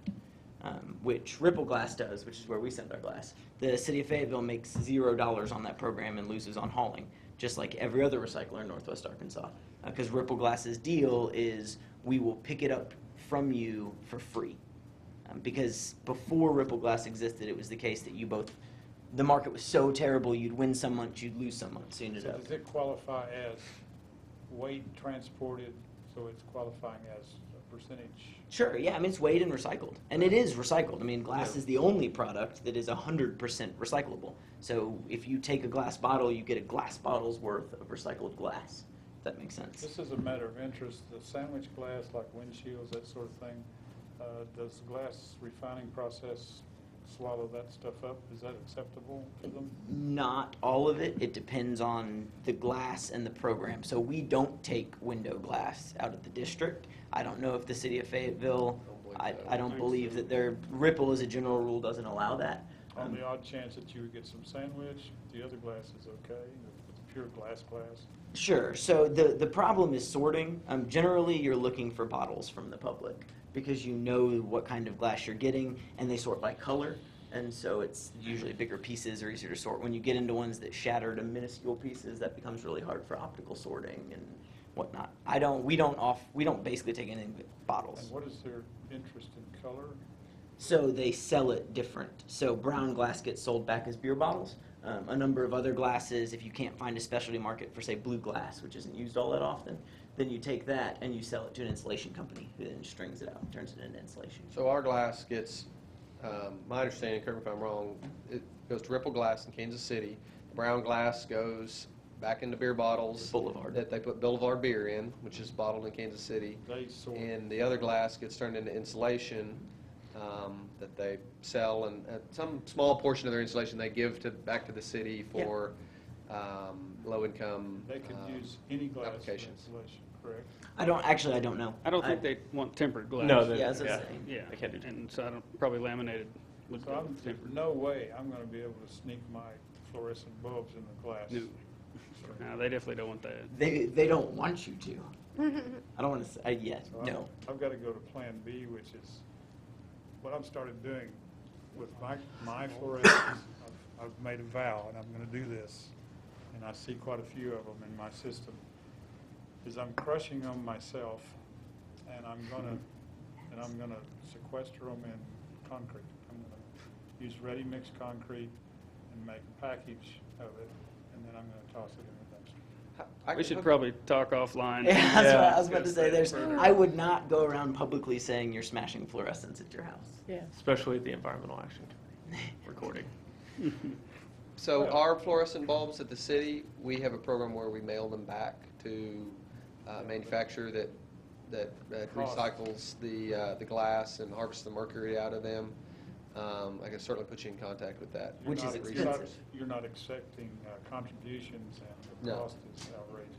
S6: which Ripple Glass does, which is where we send our glass. The city of Fayetteville makes $0 on that program and loses on hauling, just like every other recycler in Northwest Arkansas. Because Ripple Glass's deal is we will pick it up from you for free. Because before Ripple Glass existed, it was the case that the market was so terrible, you'd win some months, you'd lose some months. So you ended
S5: So
S6: up.
S5: does it qualify as weight transported, so it's qualifying as a percentage?
S6: Sure, yeah, I mean, it's weighed and recycled. And it is recycled. I mean, glass
S3: Yeah.
S6: is the only product that is 100% recyclable. So if you take a glass bottle, you get a glass bottle's worth of recycled glass. If that makes sense.
S5: This is a matter of interest. The sandwich glass, like windshields, that sort of thing, does the glass refining process swallow that stuff up? Is that acceptable to them?
S6: Not all of it. It depends on the glass and the program. So we don't take window glass out of the district. I don't know if the city of Fayetteville, I don't believe that their Ripple as a general rule doesn't allow that.
S5: On the odd chance that you would get some sandwich, the other glass is okay, the pure glass.
S6: Sure. So the problem is sorting. Generally, you're looking for bottles from the public because you know what kind of glass you're getting, and they sort by color. And so it's usually bigger pieces are easier to sort. When you get into ones that shatter to minuscule pieces, that becomes really hard for optical sorting and whatnot. We don't basically take anything but bottles.
S5: And what is their interest in color?
S6: So they sell it different. So brown glass gets sold back as beer bottles. A number of other glasses, if you can't find a specialty market for, say, blue glass, which isn't used all that often, then you take that and you sell it to an insulation company who then strings it out and turns it into insulation.
S1: So our glass gets, my understanding, correct me if I'm wrong, it goes to Ripple Glass in Kansas City. Brown glass goes back into beer bottles.
S6: Boulevard.
S1: That they put Boulevard beer in, which is bottled in Kansas City.
S5: They sort.
S1: And the other glass gets turned into insulation that they sell, and some small portion of their insulation they give back to the city for low-income
S5: They could use any glass for
S1: applications.
S5: insulation, correct?
S6: I don't know. No.
S11: I don't think they want tempered glass.
S3: No,
S6: Yeah, as I was
S3: yeah.
S6: saying.
S11: Yeah,
S3: They can't do
S11: and so I don't, probably laminated would
S5: So
S11: go
S5: there's
S11: tempered.
S5: no way I'm gonna be able to sneak my fluorescent bulbs in the glass.
S11: No. No, they definitely don't want that.
S6: They don't want you to. I don't want to say yet.
S5: So
S6: No.
S5: I've got to go to Plan B, which is what I've started doing with my fluorescents. I've made a vow, and I'm going to do this, and I see quite a few of them in my system. Is I'm crushing them myself, and I'm going to sequester them in concrete. I'm going to use ready mixed concrete and make a package of it, and then I'm going to toss it in the dumpster.
S11: We should probably talk offline.
S6: Yeah, that's
S3: Yeah,
S6: what I was about to say.
S11: further.
S6: I would not go around publicly saying you're smashing fluorescents at your house.
S4: Yeah.
S3: Especially the Environmental Action Committee recording.
S1: So our fluorescent bulbs at the city, we have a program where we mail them back to a manufacturer that recycles the glass and harvests the mercury out of them. I can certainly put you in contact with that.
S6: Which is
S5: You're not-
S6: expensive.
S5: You're not accepting contributions, and the
S1: No.
S5: cost is outrageous.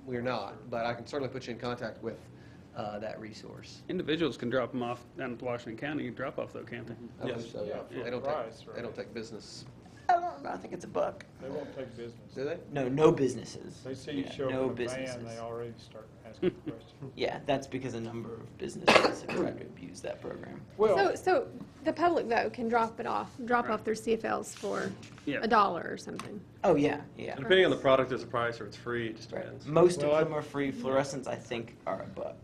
S1: We're not, but I can certainly put you in contact with that resource.
S11: Individuals can drop them off down at Washington County, drop off though, can't they?
S1: I believe
S3: Yes.
S1: so, yeah.
S5: Yeah, for
S1: They don't
S5: price,
S1: take,
S5: right.
S1: they don't take business.
S6: I don't I think it's $1.
S5: They won't take business.
S1: Do they?
S6: No businesses.
S5: They see you
S6: Yeah,
S5: show
S6: no
S5: up in a van,
S6: businesses.
S5: they already start asking questions.
S6: Yeah, that's because a number of businesses have tried to abuse that program.
S9: So the public though can drop off their CFLs for
S11: Yeah.
S9: $1 or something.
S6: Oh, yeah, yeah.
S3: And depending on the product, there's a price or it's free, it just
S6: Right.
S3: depends.
S6: Most
S5: Well,
S6: of them are free. Fluorescents, I think, are $1.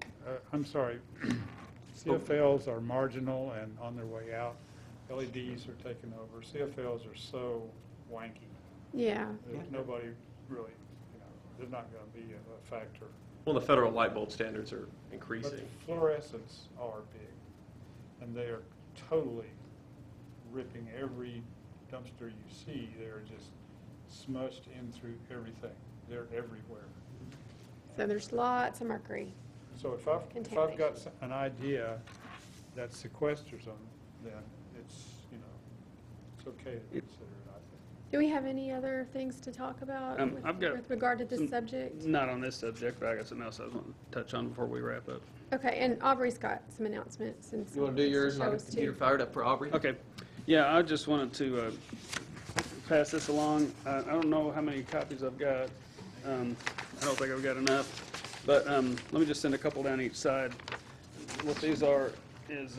S5: I'm sorry, CFLs are marginal and on their way out. LEDs are taking over. CFLs are so wanky.
S9: Yeah.
S5: There's nobody really, they're not going to be a factor.
S3: Well, the federal light bulb standards are
S5: But
S3: increasing.
S5: fluorescents are big, and they are totally ripping every dumpster you see. They're just smushed in through everything. They're everywhere.
S9: So there's lots of mercury.
S5: So if I've got
S9: Contamination.
S5: an idea that sequesters them, then it's, it's okay to consider it, I think.
S9: Do we have any other things to talk about
S11: I've got
S9: with regard to this
S11: some-
S9: subject?
S11: Not on this subject, but I got something else I was wanting to touch on before we wrap up.
S9: Okay, and Aubrey's got some announcements and
S1: You want to do
S9: things
S1: yours and
S9: show
S1: I'll
S9: us
S1: get the computer
S9: too.
S1: fired up for Aubrey?
S11: Okay. Yeah, I just wanted to pass this along. I don't know how many copies I've got. I don't think I've got enough. But let me just send a couple down each side. What these are is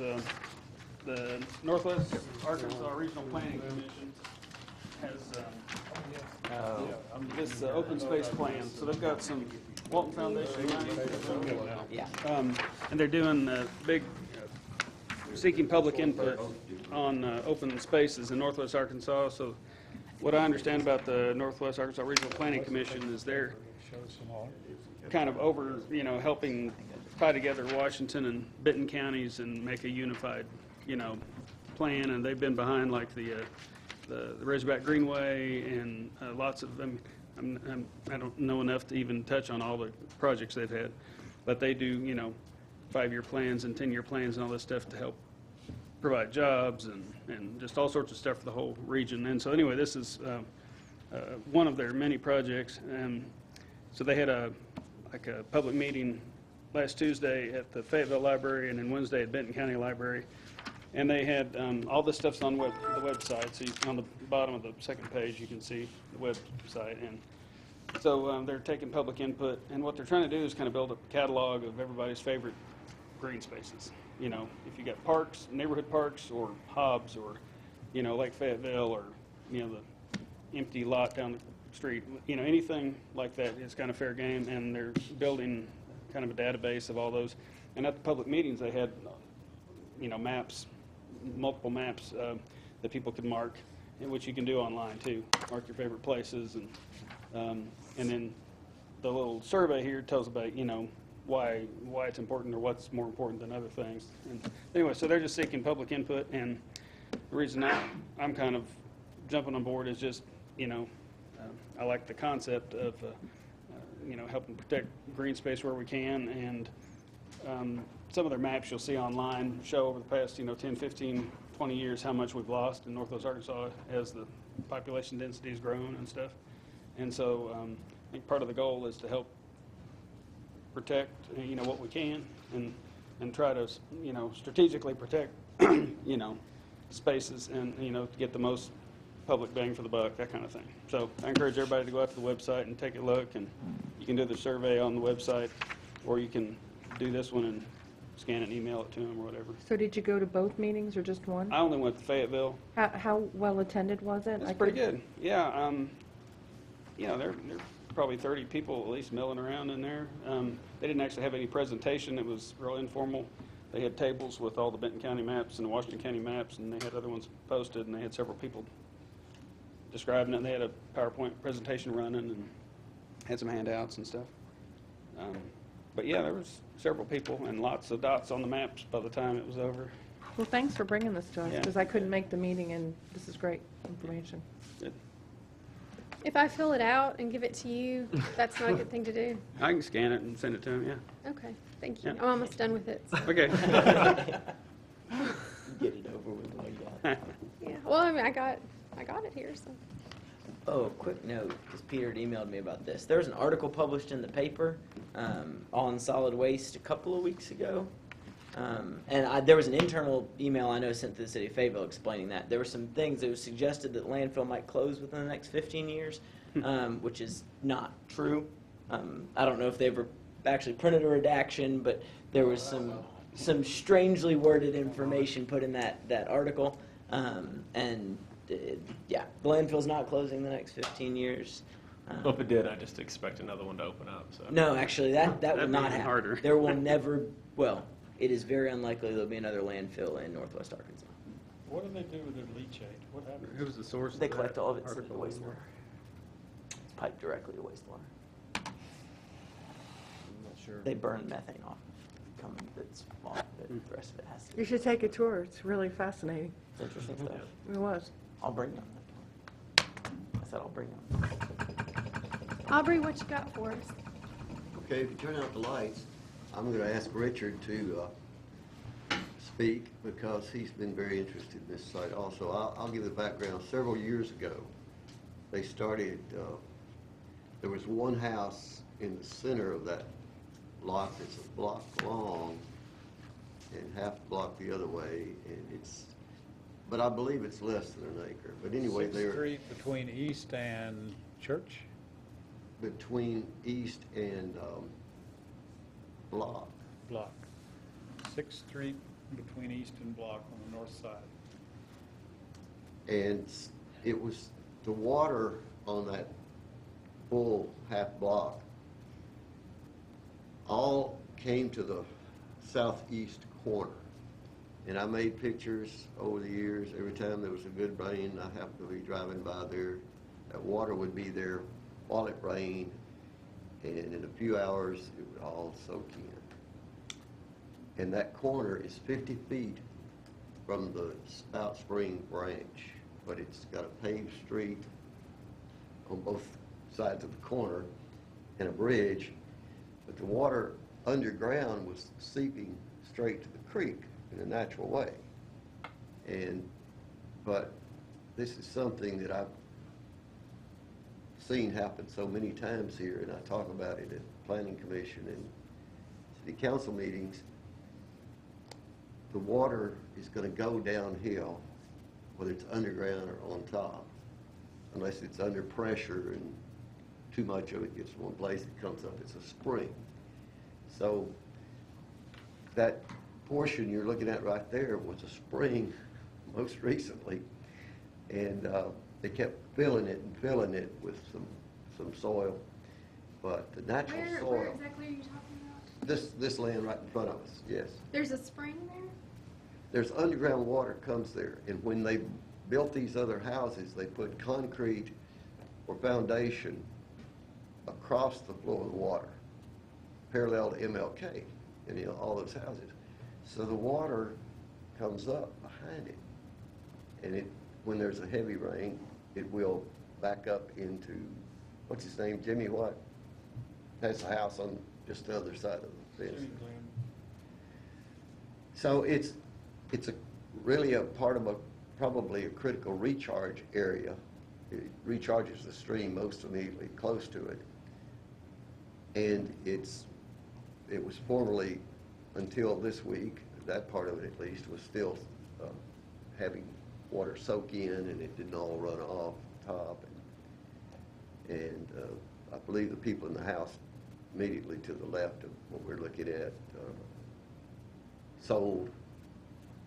S11: the Northwest Arkansas Regional Planning Commission has this open space plan. So they've got some Walton Foundation money.
S6: Yeah.
S11: And they're doing big seeking public input on open spaces in Northwest Arkansas. So what I understand about the Northwest Arkansas Regional Planning Commission is they're kind of over, helping tie together Washington and Benton counties and make a unified, plan. And they've been behind like the Razorback Greenway and lots of them. I don't know enough to even touch on all the projects they've had, but they do, 5-year plans and 10-year plans and all this stuff to help provide jobs and just all sorts of stuff for the whole region. And so anyway, this is one of their many projects. So they had a public meeting last Tuesday at the Fayetteville Library and then Wednesday at Benton County Library. And they had all this stuff's on the website. So on the bottom of the second page, you can see the website. And so they're taking public input. And what they're trying to do is kind of build a catalog of everybody's favorite green spaces. If you got parks, neighborhood parks, or hubs, or, like Fayetteville, or, the empty lot down the street, anything like that is kind of fair game. And they're building kind of a database of all those. And at the public meetings, they had, maps, multiple maps that people could mark, and which you can do online too. Mark your favorite places, and then the little survey here tells about why it's important or what's more important than other things. And anyway, so they're just seeking public input, and the reason I'm kind of jumping on board is just I like the concept of helping protect green space where we can, and some of their maps you'll see online show over the past 10, 15, 20 years how much we've lost in Northwest Arkansas as the population density has grown and stuff. And so I think part of the goal is to help protect what we can and try to strategically protect spaces and to get the most public bang for the buck, that kind of thing. So I encourage everybody to go out to the website and take a look, and you can do the survey on the website, or you can do this one and scan it and email it to them or whatever.
S4: So did you go to both meetings or just one?
S11: I only went to Fayetteville.
S4: How well attended was it?
S11: It's pretty good. Yeah, there are probably 30 people at least milling around in there. They didn't actually have any presentation. It was real informal. They had tables with all the Benton County maps and the Washington County maps, and they had other ones posted, and they had several people describing it. They had a PowerPoint presentation running and had some handouts and stuff. But yeah, there was several people and lots of dots on the maps by the time it was over.
S4: Well, thanks for bringing this to us,
S11: Yeah.
S4: because I couldn't make the meeting, and this is great information.
S11: Good.
S9: If I fill it out and give it to you, that's not a good thing to do.
S11: I can scan it and send it to them, yeah.
S9: Okay, thank you.
S11: Yeah.
S9: I'm almost done with it. so.
S11: Okay.
S6: Get it over with like that.
S9: Yeah, well, I mean, I got it here, so.
S6: Oh, quick note, because Peter had emailed me about this. There was an article published in the paper on solid waste a couple of weeks ago. There was an internal email I know sent to the city of Fayetteville explaining that. There were some things that was suggested that landfill might close within the next 15 years, which is not true. I don't know if they ever actually printed a redaction, but there was some strangely worded information put in that article. Yeah, the landfill's not closing the next 15 years.
S3: Well, if it did, I just expect another one to open up, so.
S6: No, actually, that would
S11: That'd be
S6: not
S11: even
S6: happen.
S11: harder.
S6: There will never, well, it is very unlikely there'll be another landfill in northwest Arkansas.
S5: What do they do with their leachate? What happens?
S11: Who was the source of
S6: They
S11: that
S6: collect all of it, send it to
S11: article?
S6: wastewater. It's piped directly to wastewater.
S1: I'm not sure.
S6: They burn methane off. It's off, but the rest of it has to be.
S4: You should take a tour. It's really fascinating.
S6: It's interesting stuff.
S4: It was.
S6: I'll bring them. I said I'll bring them.
S9: Aubrey, what you got for us?
S2: Okay, if you turn out the lights, I'm going to ask Richard to speak because he's been very interested in this site also. I'll give the background. Several years ago, they started, there was one house in the center of that block that's a block long and half a block the other way, and but I believe it's less than an acre. But anyway,
S5: Sixth
S2: they're
S5: Street between East and Church?
S2: between East and Block.
S5: Block. 6th Street between East and Block on the north side.
S2: And it was the water on that full half block all came to the southeast corner. And I made pictures over the years. Every time there was a good rain, I happened to be driving by there. That water would be there while it rained, and in a few hours, it would all soak in. And that corner is 50 feet from the Spout Spring branch, but it's got a paved street on both sides of the corner and a bridge, but the water underground was seeping straight to the creek in a natural way. But this is something that I've seen happen so many times here, and I talk about it at Planning Commission and City Council meetings. The water is going to go downhill, whether it's underground or on top, unless it's under pressure and too much of it gets to one place, it comes up, it's a spring. So that portion you're looking at right there was a spring most recently, and they kept filling it with some soil, but the natural soil.
S9: Where exactly are you talking about?
S2: This land right in front of us, yes.
S9: There's a spring there?
S2: There's underground water comes there, and when they built these other houses, they put concrete or foundation across the flow of the water, parallel to MLK, and all those houses. So the water comes up behind it, and when there's a heavy rain, it will back up into, what's his name, Jimmy what? Has a house on just the other side of the fence. So it's really a part of probably a critical recharge area. It recharges the stream most immediately close to it. And it was formerly, until this week, that part of it at least, was still having water soak in, and it didn't all run off the top. And I believe the people in the house immediately to the left of what we're looking at sold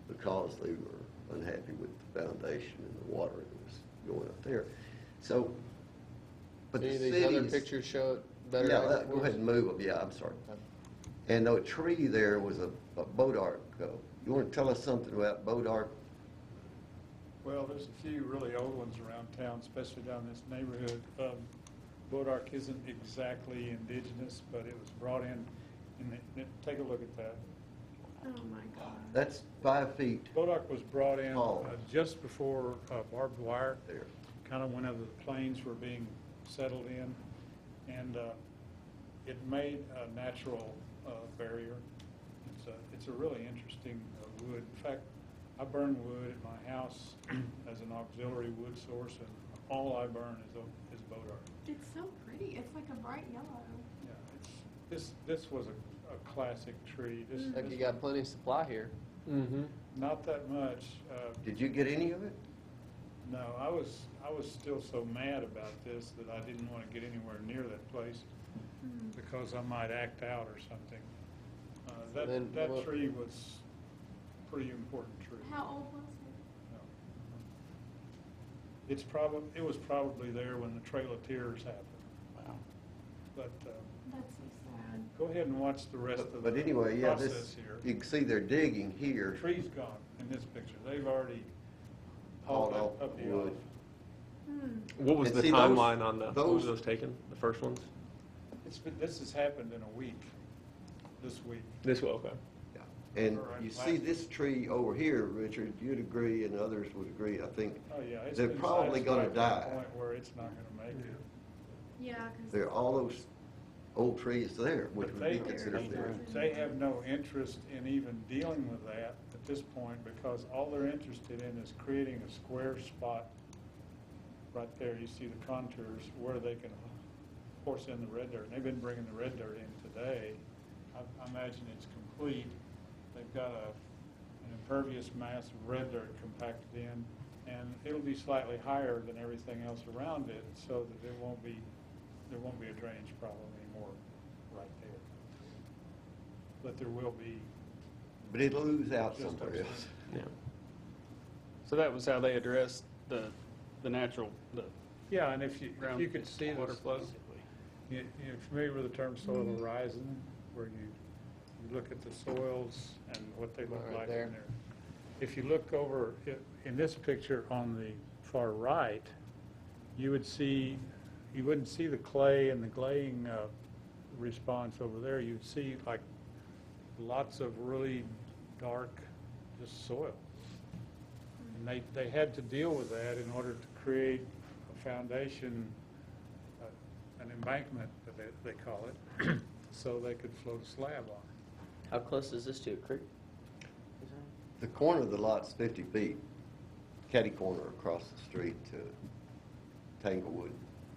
S2: because they were unhappy with the foundation and the water that was going up there. So, but
S1: Any
S2: the
S1: of these other
S2: cities-
S1: pictures show it better?
S2: Yeah, go ahead and move them. Yeah, I'm sorry. And the tree there was a bodark. You want to tell us something about bodark?
S5: Well, there's a few really old ones around town, especially down this neighborhood. Bodark isn't exactly indigenous, but it was brought in, take a look at that.
S9: Oh, my God.
S2: That's 5 feet
S5: Bodark was brought in
S2: Oh.
S5: just before barbed wire,
S2: there.
S5: kind of whenever the planes were being settled in, and it made a natural barrier. It's a really interesting wood. In fact, I burn wood at my house as an auxiliary wood source, and all I burn is bodark.
S9: It's so pretty. It's like a bright yellow.
S5: Yeah, this was a a classic tree.
S1: Like you got plenty of supply here.
S3: Mm-hmm.
S5: Not that much.
S2: Did you get any of it?
S5: No, I was still so mad about this that I didn't want to get anywhere near that place because I might act out or something.
S1: Then
S5: That
S1: what-
S5: tree was a pretty important tree.
S9: How old was it?
S5: It was probably there when the Trail of Tears happened.
S8: Wow.
S5: But
S9: That's so sad.
S5: go ahead and watch the rest of the
S2: But anyway, yeah,
S5: process
S2: this,
S5: here.
S2: you can see they're digging
S5: The
S2: here.
S5: tree's gone in this picture. They've already
S2: Hauled
S5: hauled
S2: off
S5: that puppy
S2: wood.
S5: off.
S3: What was
S2: And
S3: the
S2: see, those-
S3: timeline on the, what was
S2: those-
S3: those taken, the first ones?
S5: This has happened in a week, this week.
S3: This way, okay.
S2: And
S5: All right,
S2: you see this tree over here, Richard, you'd agree and others would agree, I think,
S5: Oh, yeah. it's
S2: They're
S5: been
S2: probably gonna
S5: satisfied to the
S2: die.
S5: point where it's not gonna make it.
S9: Yeah, because.
S2: there are all those old trees there, which
S5: But
S2: would be
S5: they,
S2: considered there.
S5: they have no interest in even dealing with that at this point because all they're interested in is creating a square spot right there. You see the contours where they can horse in the red dirt. And they've been bringing the red dirt in today. I imagine it's complete. They've got an impervious mass of red dirt compacted in, and it'll be slightly higher than everything else around it so that there won't be a drainage problem anymore right there. But there will be.
S2: But it'll lose out
S5: Just
S2: somewhere
S5: upstream.
S2: else.
S3: Yeah.
S11: So that was how they addressed the natural, the
S5: Yeah, and if you
S11: ground
S5: could see
S11: water
S5: this,
S11: flow.
S5: you're familiar with the term soil horizon, where you look at the soils and what they look
S1: Right
S5: like
S1: there.
S5: in there. If you look over in this picture on the far right, you wouldn't see the clay and the glaying response over there. You'd see like lots of really dark, just soil. And they had to deal with that in order to create a foundation, an embankment, that they call it, so they could float a slab on.
S6: How close is this to a creek?
S2: The corner of the lot's 50 feet, catty corner across the street to Tanglewood.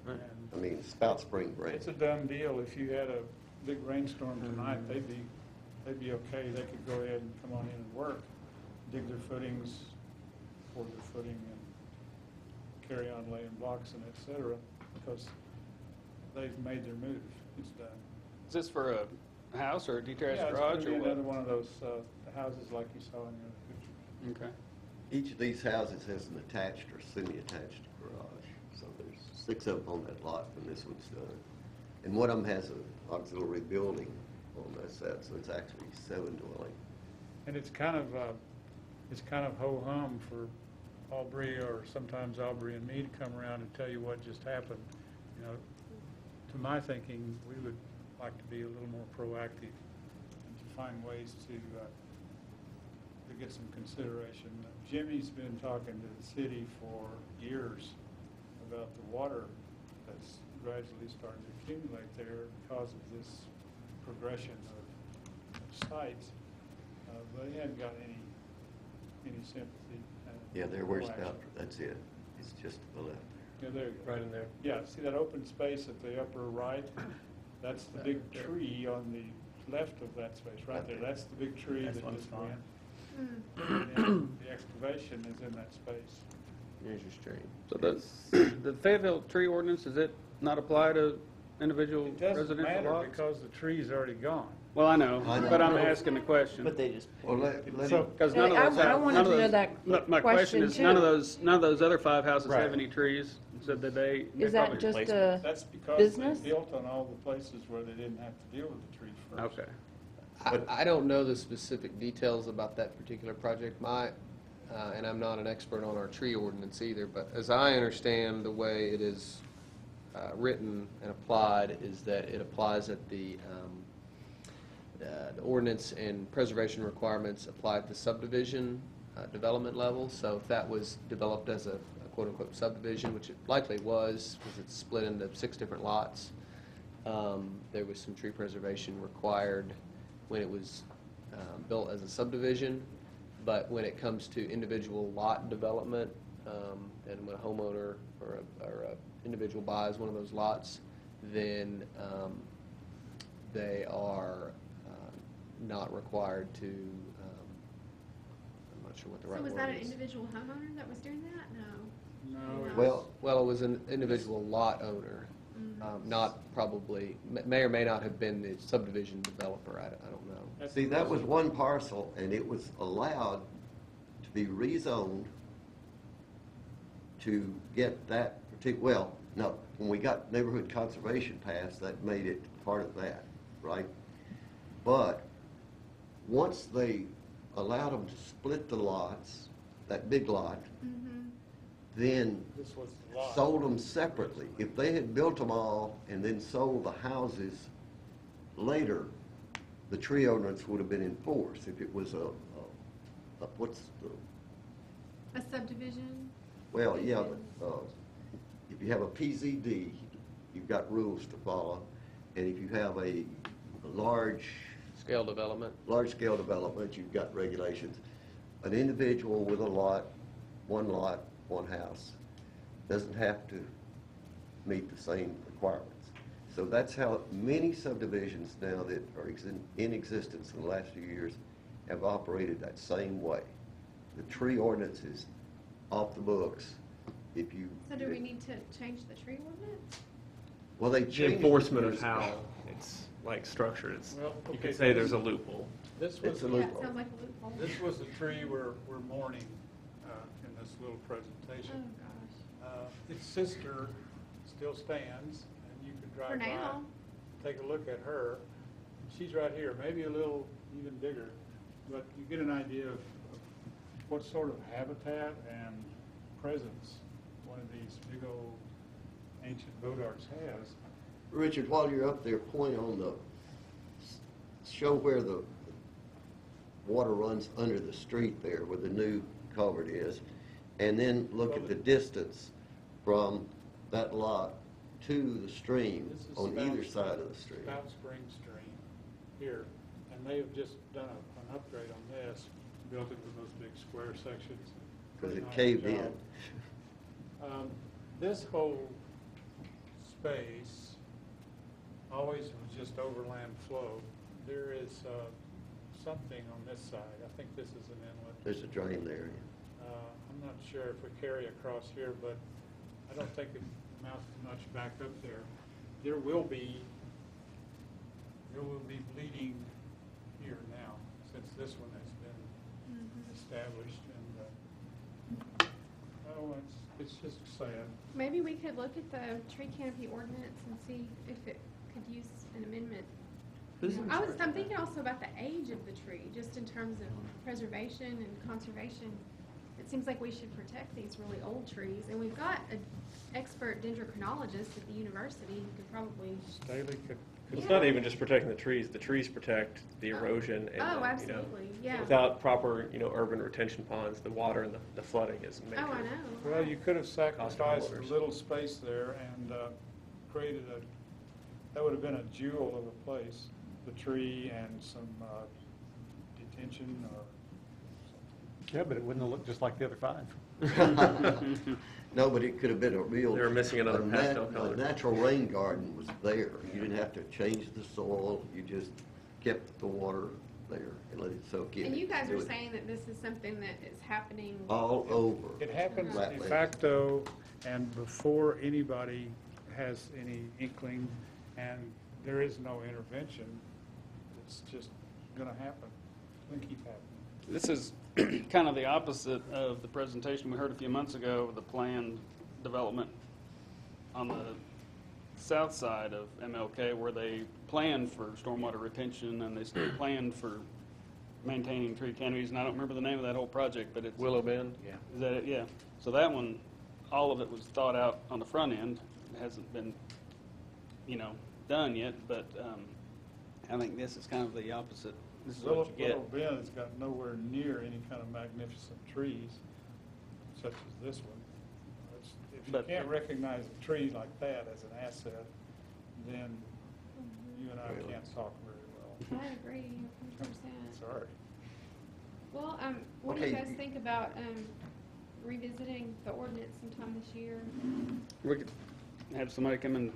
S5: And
S2: I mean, Spout Spring Branch.
S5: it's a done deal. If you had a big rainstorm tonight, they'd be okay. They could go ahead and come on in and work, dig their footings, pour their footing, and carry on laying blocks and et cetera, because they've made their move. It's done.
S11: Is this for a house or a detached
S5: Yeah, it's
S11: garage
S5: gonna be
S11: or
S5: another
S11: what?
S5: one of those houses like you saw in the other picture.
S11: Okay.
S2: Each of these houses has an attached or semi-attached garage. So there's 6 of them on that lot when this one's done. And one of them has an auxiliary building on that set, so it's actually 7 dwelling.
S5: And it's kind of ho-hum for Aubrey, or sometimes Aubrey and me, to come around and tell you what just happened. You know, to my thinking, we would like to be a little more proactive and to find ways to get some consideration. Jimmy's been talking to the city for years about the water that's gradually starting to accumulate there because of this progression of sites. But he hadn't got any sympathy.
S2: Yeah, there, where's
S5: no action.
S2: Spout? That's it. It's just to the left.
S5: Yeah, there you go.
S3: Right in there.
S5: Yeah, see that open space at the upper right? That's the big tree on the left of that space, right there. That's the big tree
S8: That's
S5: that
S8: one
S5: just
S8: spot.
S5: went. And the excavation is in that space.
S1: Here's your stream.
S11: So the Fayetteville tree ordinance, does it not apply to individual
S5: It doesn't
S11: residential
S5: matter
S11: lots?
S5: because the tree's already gone.
S11: Well, I know,
S2: I know.
S11: but I'm asking the question.
S6: But they just.
S2: Well, let
S5: So-
S2: him,
S11: Because none of those
S4: I
S11: have,
S4: wanted
S11: none of
S4: to know
S11: those,
S4: that
S11: no, my question
S4: question,
S11: is, none of
S4: too.
S11: those other 5 houses
S5: Right.
S11: have any trees? So did they?
S4: Is that just a,
S5: That's because
S4: Business?
S5: they built on all the places where they didn't have to deal with the trees first.
S11: Okay.
S1: I don't know the specific details about that particular project. And I'm not an expert on our tree ordinance either, but as I understand the way it is written and applied is that it applies at the ordinance and preservation requirements apply at the subdivision development level. So if that was developed as a quote-unquote subdivision, which it likely was, because it's split into 6 different lots, there was some tree preservation required when it was built as a subdivision. But when it comes to individual lot development, and when a homeowner or a individual buys one of those lots, then they are not required to, I'm not sure what the right
S9: So
S1: word
S9: was that an
S1: is.
S9: individual homeowner that was doing that? No.
S5: No, it
S2: Well,
S1: Well, it was an individual lot owner, not probably, may or may not have been the subdivision developer, I don't know.
S5: that's
S2: see,
S5: the
S2: that was
S5: reason-
S2: one parcel, and it was allowed to be rezoned to get that well, no, when we got neighborhood conservation passed, that made it part of that, right? But once they allowed them to split the lots, that big lot, then
S5: This was the lot.
S2: sold them separately. If they had built them all and then sold the houses later, the tree ordinance would have been in force. If it was what's the,
S9: A subdivision?
S2: well, yeah, but if you have a PZD, you've got rules to follow. And if you have a
S1: Scale development.
S2: large-scale development, you've got regulations. An individual with a lot, one house, doesn't have to meet the same requirements. So that's how many subdivisions now that are in existence in the last few years have operated that same way. The tree ordinance is off the books. If you.
S9: So do we need to change the tree ordinance?
S2: Well, they
S3: The
S2: changed.
S3: enforcement of how it's like structured, it's,
S5: Well,
S3: you
S5: okay,
S3: could say
S5: so
S3: there's a loophole.
S5: This was,
S2: It's a
S9: Yeah,
S2: loophole.
S9: it sounds like a loophole.
S5: this was the tree we're mourning in this little
S9: Oh,
S5: presentation.
S9: gosh.
S5: Its sister still stands, and you could drive
S9: For
S5: by,
S9: now.
S5: take a look at her. She's right here, maybe a little even bigger, but you get an idea of what sort of habitat and presence one of these big old ancient bodarts has.
S2: Richard, while you're up there, point on show where the water runs under the street there, where the new culvert is, and then look at the distance from that lot to the stream
S5: This is
S2: on
S5: Spout
S2: either
S5: Spring-
S2: side of the stream.
S5: Spout Spring Stream here, and they have just done an upgrade on this, built it with those big square sections.
S2: Because
S5: Pretty
S2: it
S5: nice
S2: caved
S5: job.
S2: in.
S5: This whole space always was just overland flow. There is something on this side. I think this is an inlet.
S2: There's a drain there.
S5: I'm not sure if we carry across here, but I don't think it amounts to much back up there. There will be bleeding here now, since this one has been established, and, oh, it's just sad.
S9: Maybe we could look at the tree canopy ordinance and see if it could use an amendment.
S3: Who's in charge of
S9: I'm
S3: that?
S9: thinking also about the age of the tree, just in terms of preservation and conservation. It seems like we should protect these really old trees, and we've got an expert dendrochronologist at the university who could probably.
S5: Staley could.
S3: It's not even just protecting the trees protect the erosion and,
S9: Oh,
S3: the,
S9: absolutely, yeah.
S3: without proper, urban retention ponds, the water and the flooding is major.
S9: Oh, I know.
S5: Well, you could have sacrificed a
S3: homeowners.
S5: little space there and created that would have been a jewel of a place, the tree and some detention or
S7: Yeah, but it wouldn't have looked just like the other 5.
S2: No, but it could have been a real.
S3: They were missing another
S2: a
S3: pastel
S2: A
S3: color.
S2: natural rain garden was there. You didn't have to change the soil. You just kept the water there and let it soak in.
S9: And you guys
S2: It
S9: are
S2: was
S9: saying that this is something that is happening.
S2: all over.
S5: It happens de
S2: Flatlands.
S5: facto and before anybody has any inkling, and there is no intervention. It's just going to happen. It's going to keep happening.
S11: This is kind of the opposite of the presentation we heard a few months ago, the planned development on the south side of MLK, where they planned for stormwater retention and they planned for maintaining tree canopies, and I don't remember the name of that whole project, but it's.
S3: Willow Bend?
S8: Yeah.
S11: Is that it? Yeah. So that one, all of it was thought out on the front end. It hasn't been, done yet, but I think this is kind of the opposite. This is what you get.
S5: Little Bend has got nowhere near any kind of magnificent trees such as this one. If you
S11: But-
S5: can't recognize a tree like that as an asset, then you and I
S2: Really?
S5: can't talk very well.
S9: I agree, 100%.
S5: Sorry.
S9: Well, what do you
S2: Okay.
S9: guys think about revisiting the ordinance sometime this year?
S11: We could have somebody come and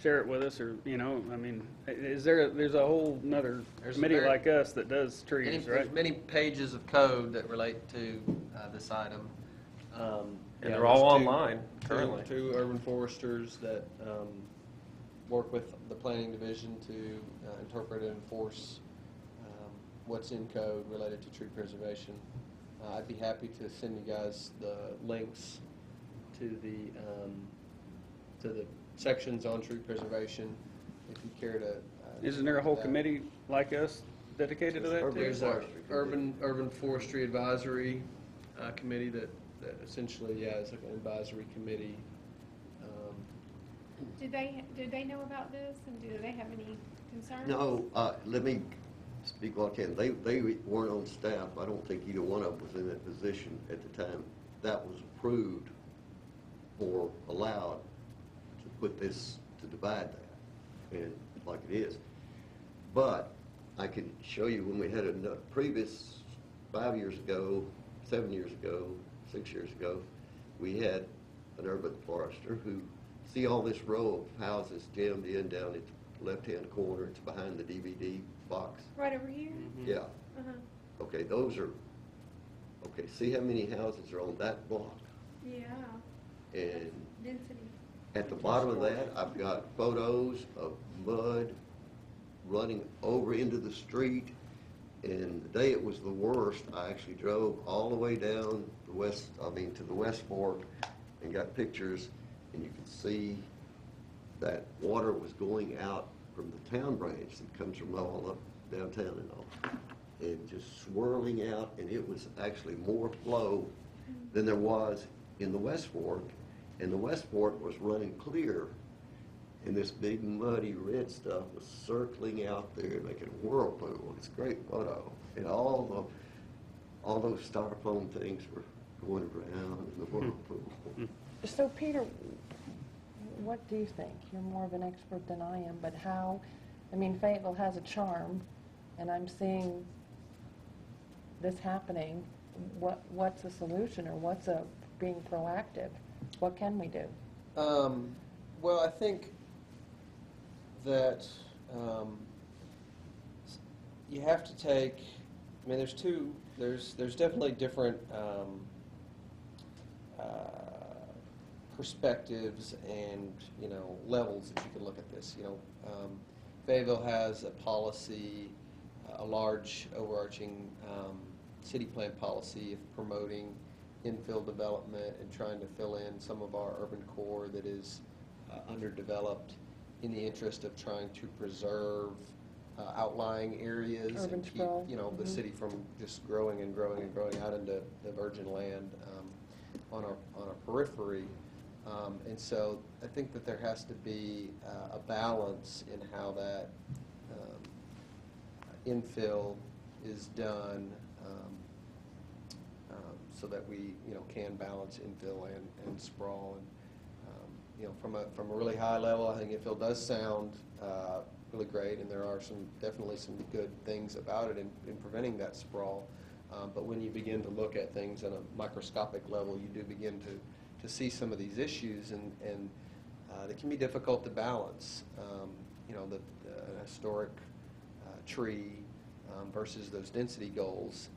S11: share it with us, or, you know, I mean, there's a whole nother
S1: There's a
S11: committee
S1: very-
S11: like us that does trees, right?
S1: There's many pages of code that relate to this item.
S3: And
S1: Yeah,
S3: they're all
S1: there's
S3: online currently.
S1: Two urban foresters that work with the planning division to interpret and enforce what's in code related to tree preservation. I'd be happy to send you guys the links to the sections on tree preservation, if you care to.
S11: Isn't there a whole
S1: that.
S11: committee like us dedicated to that too?
S1: There's a urban forestry advisory committee that essentially, yeah, is like an advisory committee.
S9: Did they know about this, and do they have any concerns?
S2: No, let me speak while I can. They weren't on staff. I don't think either one of them was in that position at the time. That was approved or allowed to put this, to divide that, and like it is. But I can show you when we had a previous 5 years ago, 7 years ago, 6 years ago, we had an urban forester who, see all this row of houses jammed in down its left-hand corner, it's behind the DVD box.
S9: Right over here?
S2: Yeah,
S9: Uh-huh.
S2: okay, those are, okay, see how many houses are on that block?
S9: Yeah,
S2: And
S9: density.
S2: at the bottom of that, I've got photos of mud running over into the street. And the day it was the worst, I actually drove all the way down the to the West Fork and got pictures, and you could see that water was going out from the town branch that comes from all up downtown and all, and just swirling out, and it was actually more flow than there was in the West Fork, and the West Fork was running clear, and this big muddy red stuff was circling out there making a whirlpool. It's a great photo, and all those styrofoam things were going around in the whirlpool.
S4: So Peter, what do you think? You're more of an expert than I am, but how, I mean, Fayetteville has a charm, and I'm seeing this happening. What's a solution, or what's being proactive? What can we do?
S1: Well, I think that you have to take, I mean, there's definitely different perspectives and, levels that you can look at this. Fayetteville has a policy, a large overarching city plan policy of promoting infill development and trying to fill in some of our urban core that is underdeveloped in the interest of trying to preserve outlying areas
S4: Urban
S1: and keep,
S4: sprawl.
S1: the city from just growing and growing and growing out into the virgin land on our periphery. And so I think that there has to be a balance in how that infill is done, so that we can balance infill and sprawl. And from a really high level, I think infill does sound really great, and there are definitely some good things about it in preventing that sprawl. But when you begin to look at things on a microscopic level, you do begin to see some of these issues, and they can be difficult to balance. The historic tree versus those density goals.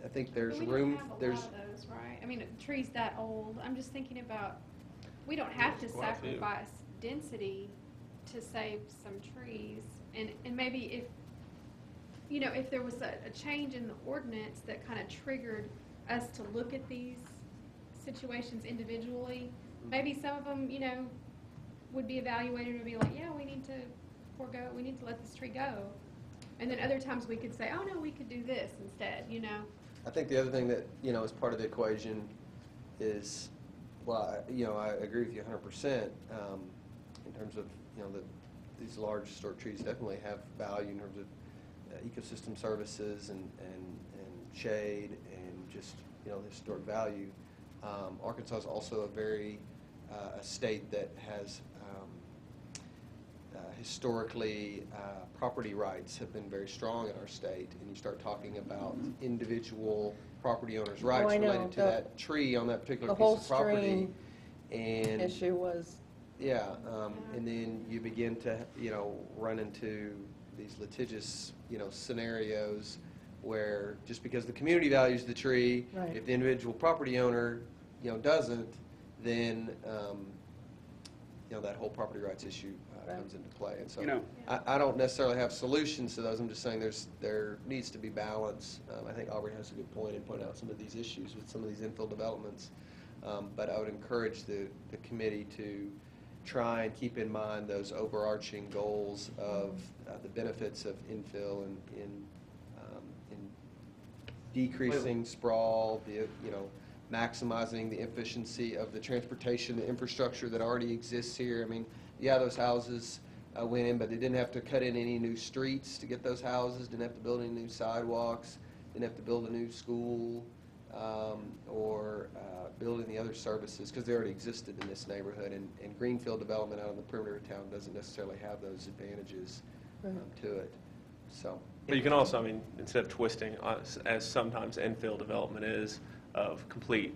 S1: I think there's
S9: But we
S1: room.
S9: don't have a
S1: There's
S9: lot of those, right? I mean, a tree's that old. I'm just thinking about, we don't have to
S3: There's quite a few.
S9: sacrifice density to save some trees. And maybe if there was a change in the ordinance that kind of triggered us to look at these situations individually, maybe some of them, would be evaluated and be like, yeah, we need to let this tree go. And then other times we could say, oh no, we could do this instead,
S1: I think the other thing that, is part of the equation is, well, I agree with you 100%, in terms of, these large historic trees definitely have value in terms of ecosystem services and shade and just, historic value. Arkansas is also a state that has historically, property rights have been very strong in our state, and you start talking about individual property owners' rights
S4: I know.
S1: related to that tree on that particular
S4: The
S1: piece
S4: whole
S1: of property.
S4: stream
S1: And
S4: issue was
S1: Yeah, and then you begin to, run into these litigious, scenarios where just because the community values the tree,
S4: Right.
S1: if the individual property owner, doesn't, then, that whole property rights issue
S4: Right.
S1: comes into play. And so
S11: You know-
S1: I don't necessarily have solutions to those. I'm just saying there needs to be balance. I think Aubrey has a good point in pointing out some of these issues with some of these infill developments. But I would encourage the committee to try and keep in mind those overarching goals of the benefits of infill and in decreasing sprawl, maximizing the efficiency of the transportation, the infrastructure that already exists here. I mean, yeah, those houses went in, but they didn't have to cut in any new streets to get those houses, didn't have to build any new sidewalks, didn't have to build a new school, or building the other services, because they already existed in this neighborhood. And greenfield development out on the perimeter of town doesn't necessarily have those advantages to it. So.
S3: But you can also, instead of twisting, as sometimes infill development is, of complete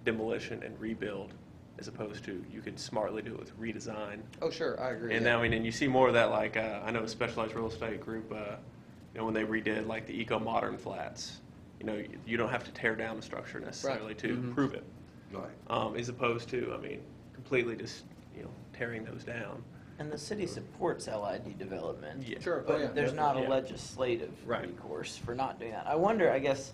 S3: demolition and rebuild, as opposed to you could smartly do it with redesign.
S1: Oh, sure, I agree.
S3: And
S1: yeah.
S3: now, and you see more of that, like, I know a specialized real estate group, when they redid, like, the eco-modern flats, you don't have to tear down the structure necessarily to improve it.
S2: Right.
S3: As opposed to, completely just, tearing those down.
S6: And the city supports LID development.
S3: Yeah.
S1: Sure.
S6: But
S1: Oh, yeah.
S6: there's not a
S3: Yeah.
S6: legislative
S3: Right.
S6: recourse for not doing that. I wonder, I guess,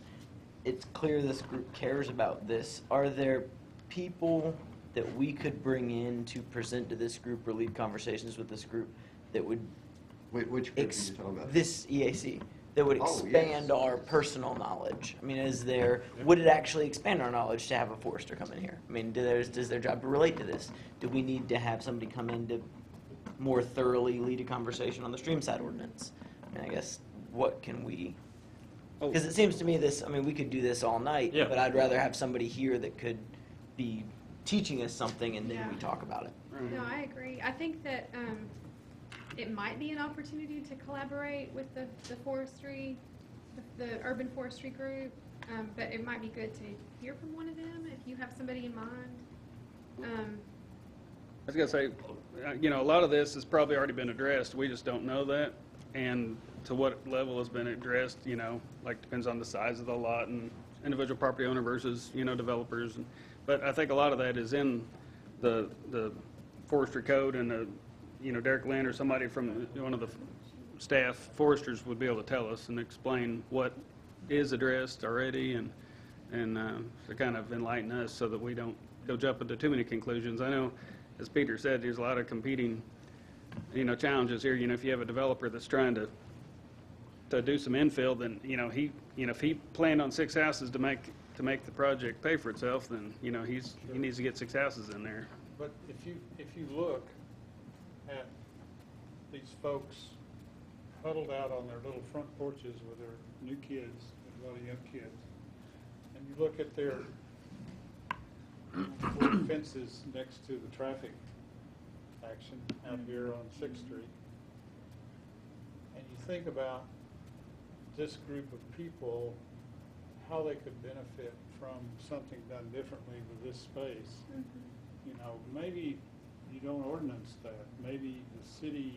S6: it's clear this group cares about this. Are there people that we could bring in to present to this group or lead conversations with this group that would
S2: Which group are you talking about?
S6: this EAC, that would
S2: Oh, yes.
S6: expand our personal knowledge? Would it actually expand our knowledge to have a forester come in here? Does their job relate to this? Do we need to have somebody come in to more thoroughly lead a conversation on the streamside ordinance? I guess, what can we, because it seems to me we could do this all night,
S3: Yeah.
S6: but I'd rather have somebody here that could be teaching us something and then we
S9: Yeah.
S6: talk about it.
S9: No, I agree. I think that it might be an opportunity to collaborate with the forestry, the urban forestry group, but it might be good to hear from one of them if you have somebody in mind.
S11: I was gonna say, a lot of this has probably already been addressed, we just don't know that. And to what level has been addressed, depends on the size of the lot and individual property owner versus, developers. But I think a lot of that is in the forestry code, and Derek Lynn or somebody from one of the staff foresters would be able to tell us and explain what is addressed already and to kind of enlighten us so that we don't go jump into too many conclusions. I know, as Peter said, there's a lot of competing, challenges here. If you have a developer that's trying to do some infill, then, if he planned on 6 houses to make the project pay for itself, then, he needs to get 6 houses in there.
S5: But if you look at these folks huddled out on their little front porches with their new kids, a lot of young kids, and you look at their fences next to the traffic action out here on 6th Street, and you think about this group of people, how they could benefit from something done differently with this space. Maybe you don't ordinance that. Maybe the city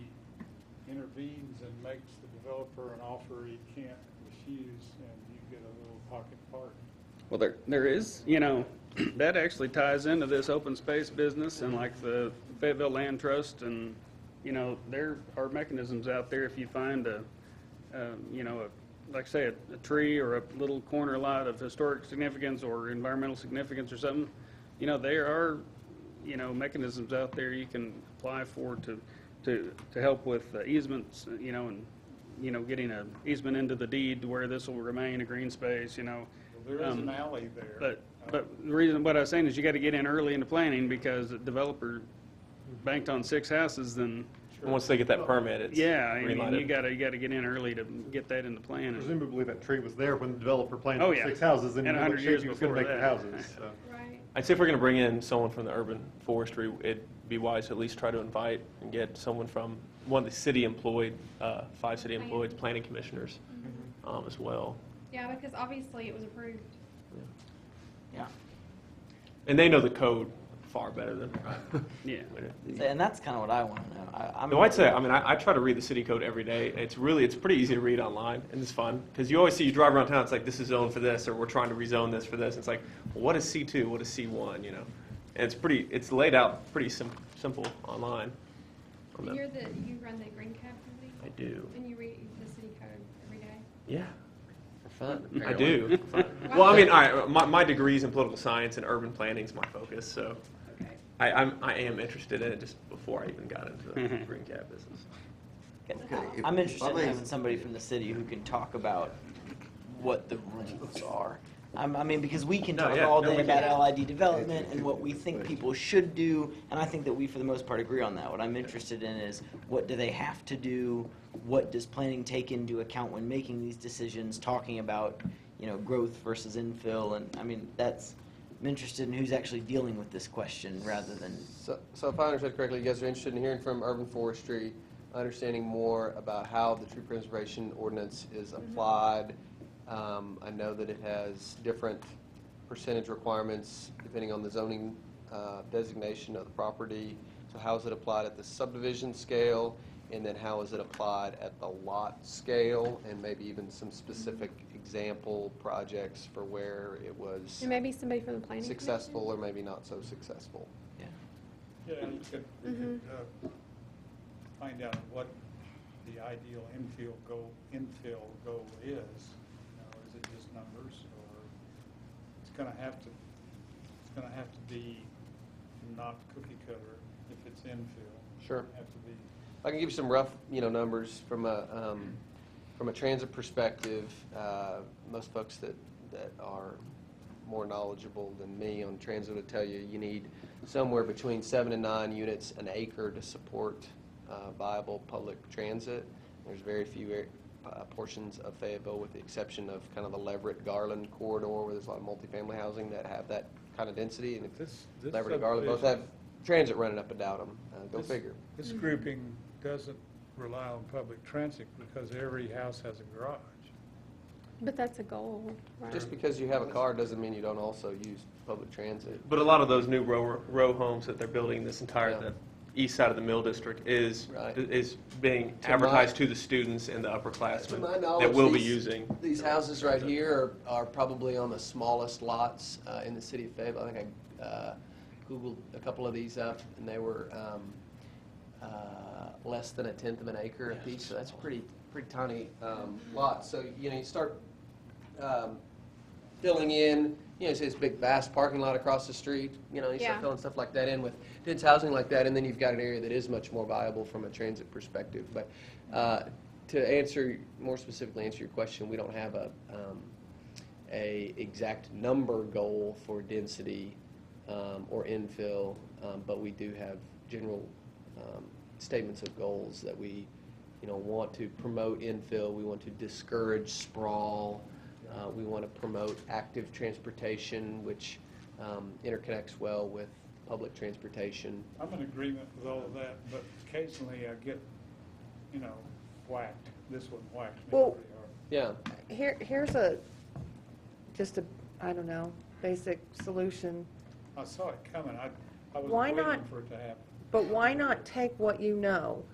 S5: intervenes and makes the developer an offer he can't refuse, and you get a little pocket park.
S11: Well, there is, that actually ties into this open space business and like the Fayetteville Land Trust, and, there are mechanisms out there if you find like say a tree or a little corner lot of historic significance or environmental significance or something, there are, mechanisms out there you can apply for to help with easements, and, getting an easement into the deed to where this will remain a green space,
S5: Well, there is an alley there.
S11: But the reason, what I was saying is you got to get in early into planning, because the developer banked on 6 houses, then,
S3: And once they get that permit, it's
S11: yeah, you
S3: green-lighted.
S11: got to get in early to get that in the plan.
S7: Presumably that tree was there when the developer planned
S11: Oh,
S7: for
S11: yeah.
S7: 6 houses, and
S11: And
S7: he
S11: 100
S7: was
S11: years
S7: going to
S11: before
S7: make the
S11: that.
S7: houses. So.
S9: Right.
S3: I'd say if we're going to bring in someone from the urban forestry, it'd be wise to at least try to invite and get someone from one of the city employed, 5 city employed planning commissioners as well.
S9: Yeah, because obviously it was approved.
S6: Yeah.
S3: And they know the code far better than.
S11: Yeah.
S6: And that's kind of what I want to know. I'm
S3: No, I'd say, I mean, I try to read the city code every day. It's pretty easy to read online, and it's fun. Because you always see, you drive around town, it's like, this is zoned for this, or we're trying to rezone this for this. It's like, well, what is C2, what is C1, you know? And it's laid out pretty simple online. on them.
S9: You run the Green Cab committee?
S3: I do.
S9: And you read the city code every day?
S3: Yeah.
S6: For fun.
S3: I
S6: apparently.
S3: do. Well, I mean, my degree's in political science and urban planning is my focus, so
S9: Okay.
S3: I am interested in it just before I even got into the green cab business.
S2: Okay,
S6: I'm interested in
S2: if-
S6: having somebody from the city who can talk about what the rules are. I mean, because we can
S3: No,
S6: talk
S3: yeah,
S6: all
S3: no,
S6: day
S3: we
S6: about
S3: can.
S6: LID development and what we think people should do, and I think that we, for the most part, agree on that. What I'm interested in is, what do they have to do? What does planning take into account when making these decisions, talking about, growth versus infill, and, I mean, I'm interested in who's actually dealing with this question rather than,
S1: So if I understood correctly, you guys are interested in hearing from urban forestry, understanding more about how the tree preservation ordinance is applied. I know that it has different percentage requirements depending on the zoning designation of the property. So how is it applied at the subdivision scale? And then how is it applied at the lot scale? And maybe even some specific example projects for where it was
S9: And maybe somebody from the planning commission?
S1: successful or maybe not so successful.
S5: Yeah, you could find out what the ideal infill goal is. Is it just numbers, or it's going to have to be not cookie cutter if it's infill.
S1: Sure.
S5: Have to be.
S1: I can give you some rough, numbers from a transit perspective. Most folks that are more knowledgeable than me on transit would tell you need somewhere between 7 and 9 units an acre to support viable public transit. There's very few portions of Fayetteville, with the exception of kind of the Leverett-Garland corridor, where there's a lot of multifamily housing that have that kind of density. And if
S5: This
S1: Leverett and Garland both have transit running up and down them, go
S5: This-
S1: figure.
S5: This grouping doesn't rely on public transit because every house has a garage.
S9: But that's a goal, right?
S1: Just because you have a car doesn't mean you don't also use public transit.
S3: But a lot of those new row homes that they're building, this entire
S1: Yeah.
S3: the east side of the Mill District is
S1: Right.
S3: is being
S1: To
S3: advertised
S1: my-
S3: to the students and the upperclassmen
S1: To my
S3: that
S1: knowledge,
S3: will be
S1: these-
S3: using.
S1: These houses right here are probably on the smallest lots in the city of Fayetteville. I think I Googled a couple of these up, and they were less than 1/10 of an acre apiece, so that's pretty tiny lots. So, you start filling in, say this big vast parking lot across the street, you
S9: Yeah.
S1: start filling stuff like that in with dense housing like that, and then you've got an area that is much more viable from a transit perspective. But to more specifically answer your question, we don't have a exact number goal for density or infill, but we do have general statements of goals that we, want to promote infill. We want to discourage sprawl. We want to promote active transportation, which interconnects well with public transportation.
S5: I'm in agreement with all of that, but occasionally I get, whacked. This one whacked me
S4: Well-
S5: pretty hard.
S1: Yeah.
S4: Here's just a, I don't know, basic solution.
S5: I saw it coming. I was
S4: Why
S5: waiting
S4: not-
S5: for it to happen.
S4: But why not take what you know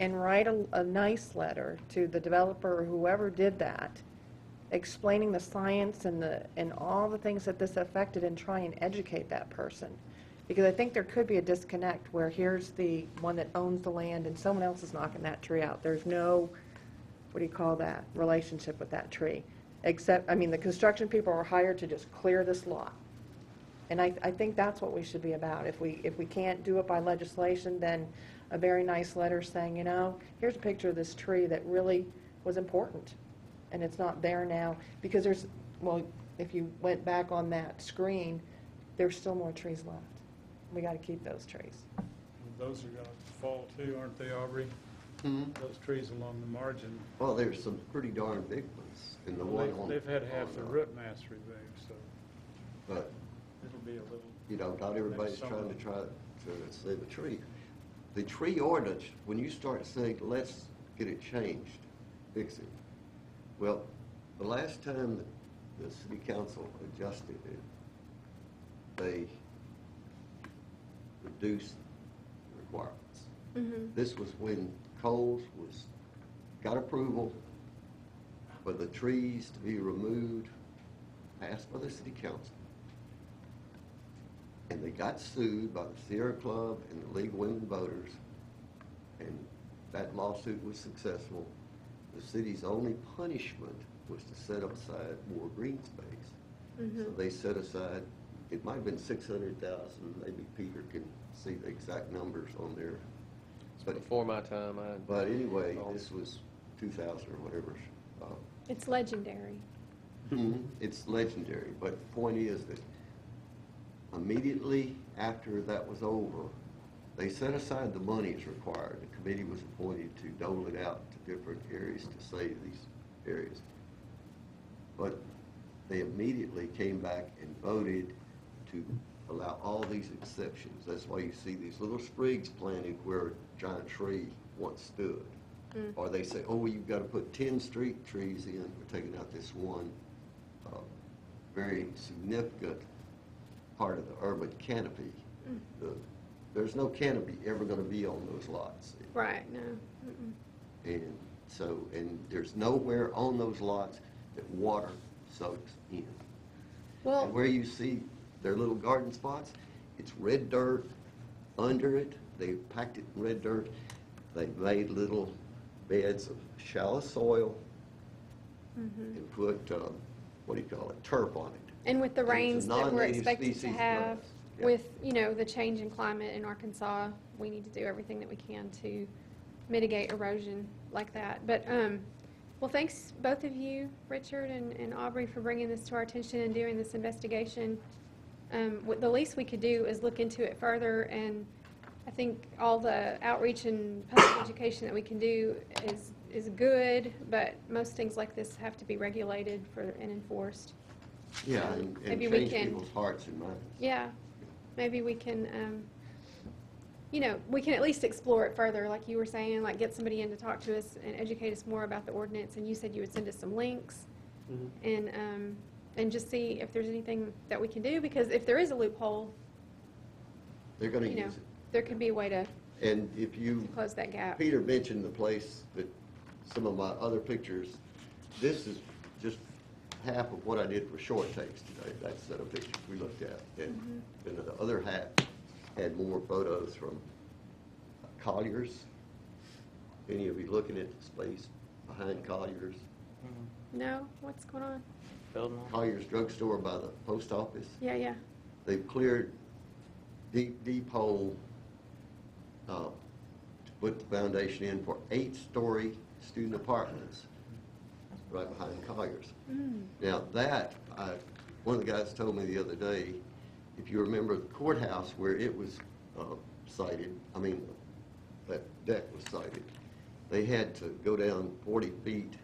S4: and write a nice letter to the developer or whoever did that, explaining the science and all the things that this affected, and try and educate that person? Because I think there could be a disconnect where here's the one that owns the land and someone else is knocking that tree out. There's no, what do you call that, relationship with that tree. Except, the construction people are hired to just clear this lot. And I think that's what we should be about. If we can't do it by legislation, then a very nice letter saying, here's a picture of this tree that really was important, and it's not there now. Because if you went back on that screen, there's still more trees left. We got to keep those trees.
S5: Those are going to fall too, aren't they, Aubrey? Those trees along the margin.
S2: Well, there's some pretty darn big ones in the one on.
S5: They've had half the root mass removed, so
S2: But,
S5: it'll be a little.
S2: not everybody's trying to save a tree. The tree ordinance, when you start saying, let's get it changed, fix it. Well, the last time the city council adjusted it, they reduce requirements. This was when Coles got approval for the trees to be removed, passed by the city council. And they got sued by the Sierra Club and the League of Women Voters, and that lawsuit was successful. The city's only punishment was to set aside more green space. So they set aside, it might have been 600,000, maybe Peter can see the exact numbers on there.
S1: But before my time,
S2: But anyway, this was 2000 or whatever.
S9: It's legendary.
S2: It's legendary, but the point is that immediately after that was over, they set aside the monies required. The committee was appointed to dole it out to different areas to save these areas. But they immediately came back and voted to allow all these exceptions. That's why you see these little sprigs planted where a giant tree once stood. Or they say, oh, you've got to put 10 street trees in. We're taking out this one very significant part of the urban canopy. There's no canopy ever going to be on those lots.
S9: Right, no.
S2: And so, and there's nowhere on those lots that water soaks in.
S9: Well,
S2: And where you see their little garden spots, it's red dirt under it. They packed it in red dirt. They made little beds of shallow soil and put, what do you call it, turf on it.
S9: and with the
S2: And it's a
S9: rains that we're
S2: non-native
S9: expected to
S2: species
S9: have,
S2: grass. Yeah.
S9: with, you know, the change in climate in Arkansas, we need to do everything that we can to mitigate erosion like that. But, well, thanks both of you, Richard and Aubrey, for bringing this to our attention and doing this investigation. The least we could do is look into it further, and I think all the outreach and public education that we can do is good, but most things like this have to be regulated and enforced.
S2: Yeah, and
S9: Maybe we
S2: change
S9: can-
S2: people's hearts and minds.
S9: Yeah, maybe we can, you know, we can at least explore it further, like you were saying, like get somebody in to talk to us and educate us more about the ordinance, and you said you would send us some links, and just see if there's anything that we can do, because if there is a loophole,
S2: They're going to
S9: you know,
S2: use it.
S9: there could be a way to
S2: And if you,
S9: close that gap.
S2: Peter mentioned the place that some of my other pictures, this is just half of what I did for short takes today, that set of pictures we looked at. And then the other half had more photos from Colliers. Any of you looking at the space behind Colliers?
S9: No, what's going on?
S6: Building one.
S2: Colliers Drugstore by the post office.
S9: Yeah, yeah.
S2: They've cleared deep hole to put the foundation in for 8-story student apartments right behind Colliers. Now that, one of the guys told me the other day, if you remember the courthouse where it was sited, I mean, that deck was sited, they had to go down 40 feet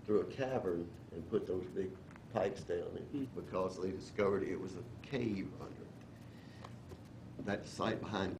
S2: through a cavern and put those big pipes down in because they discovered it was a cave under it. That site behind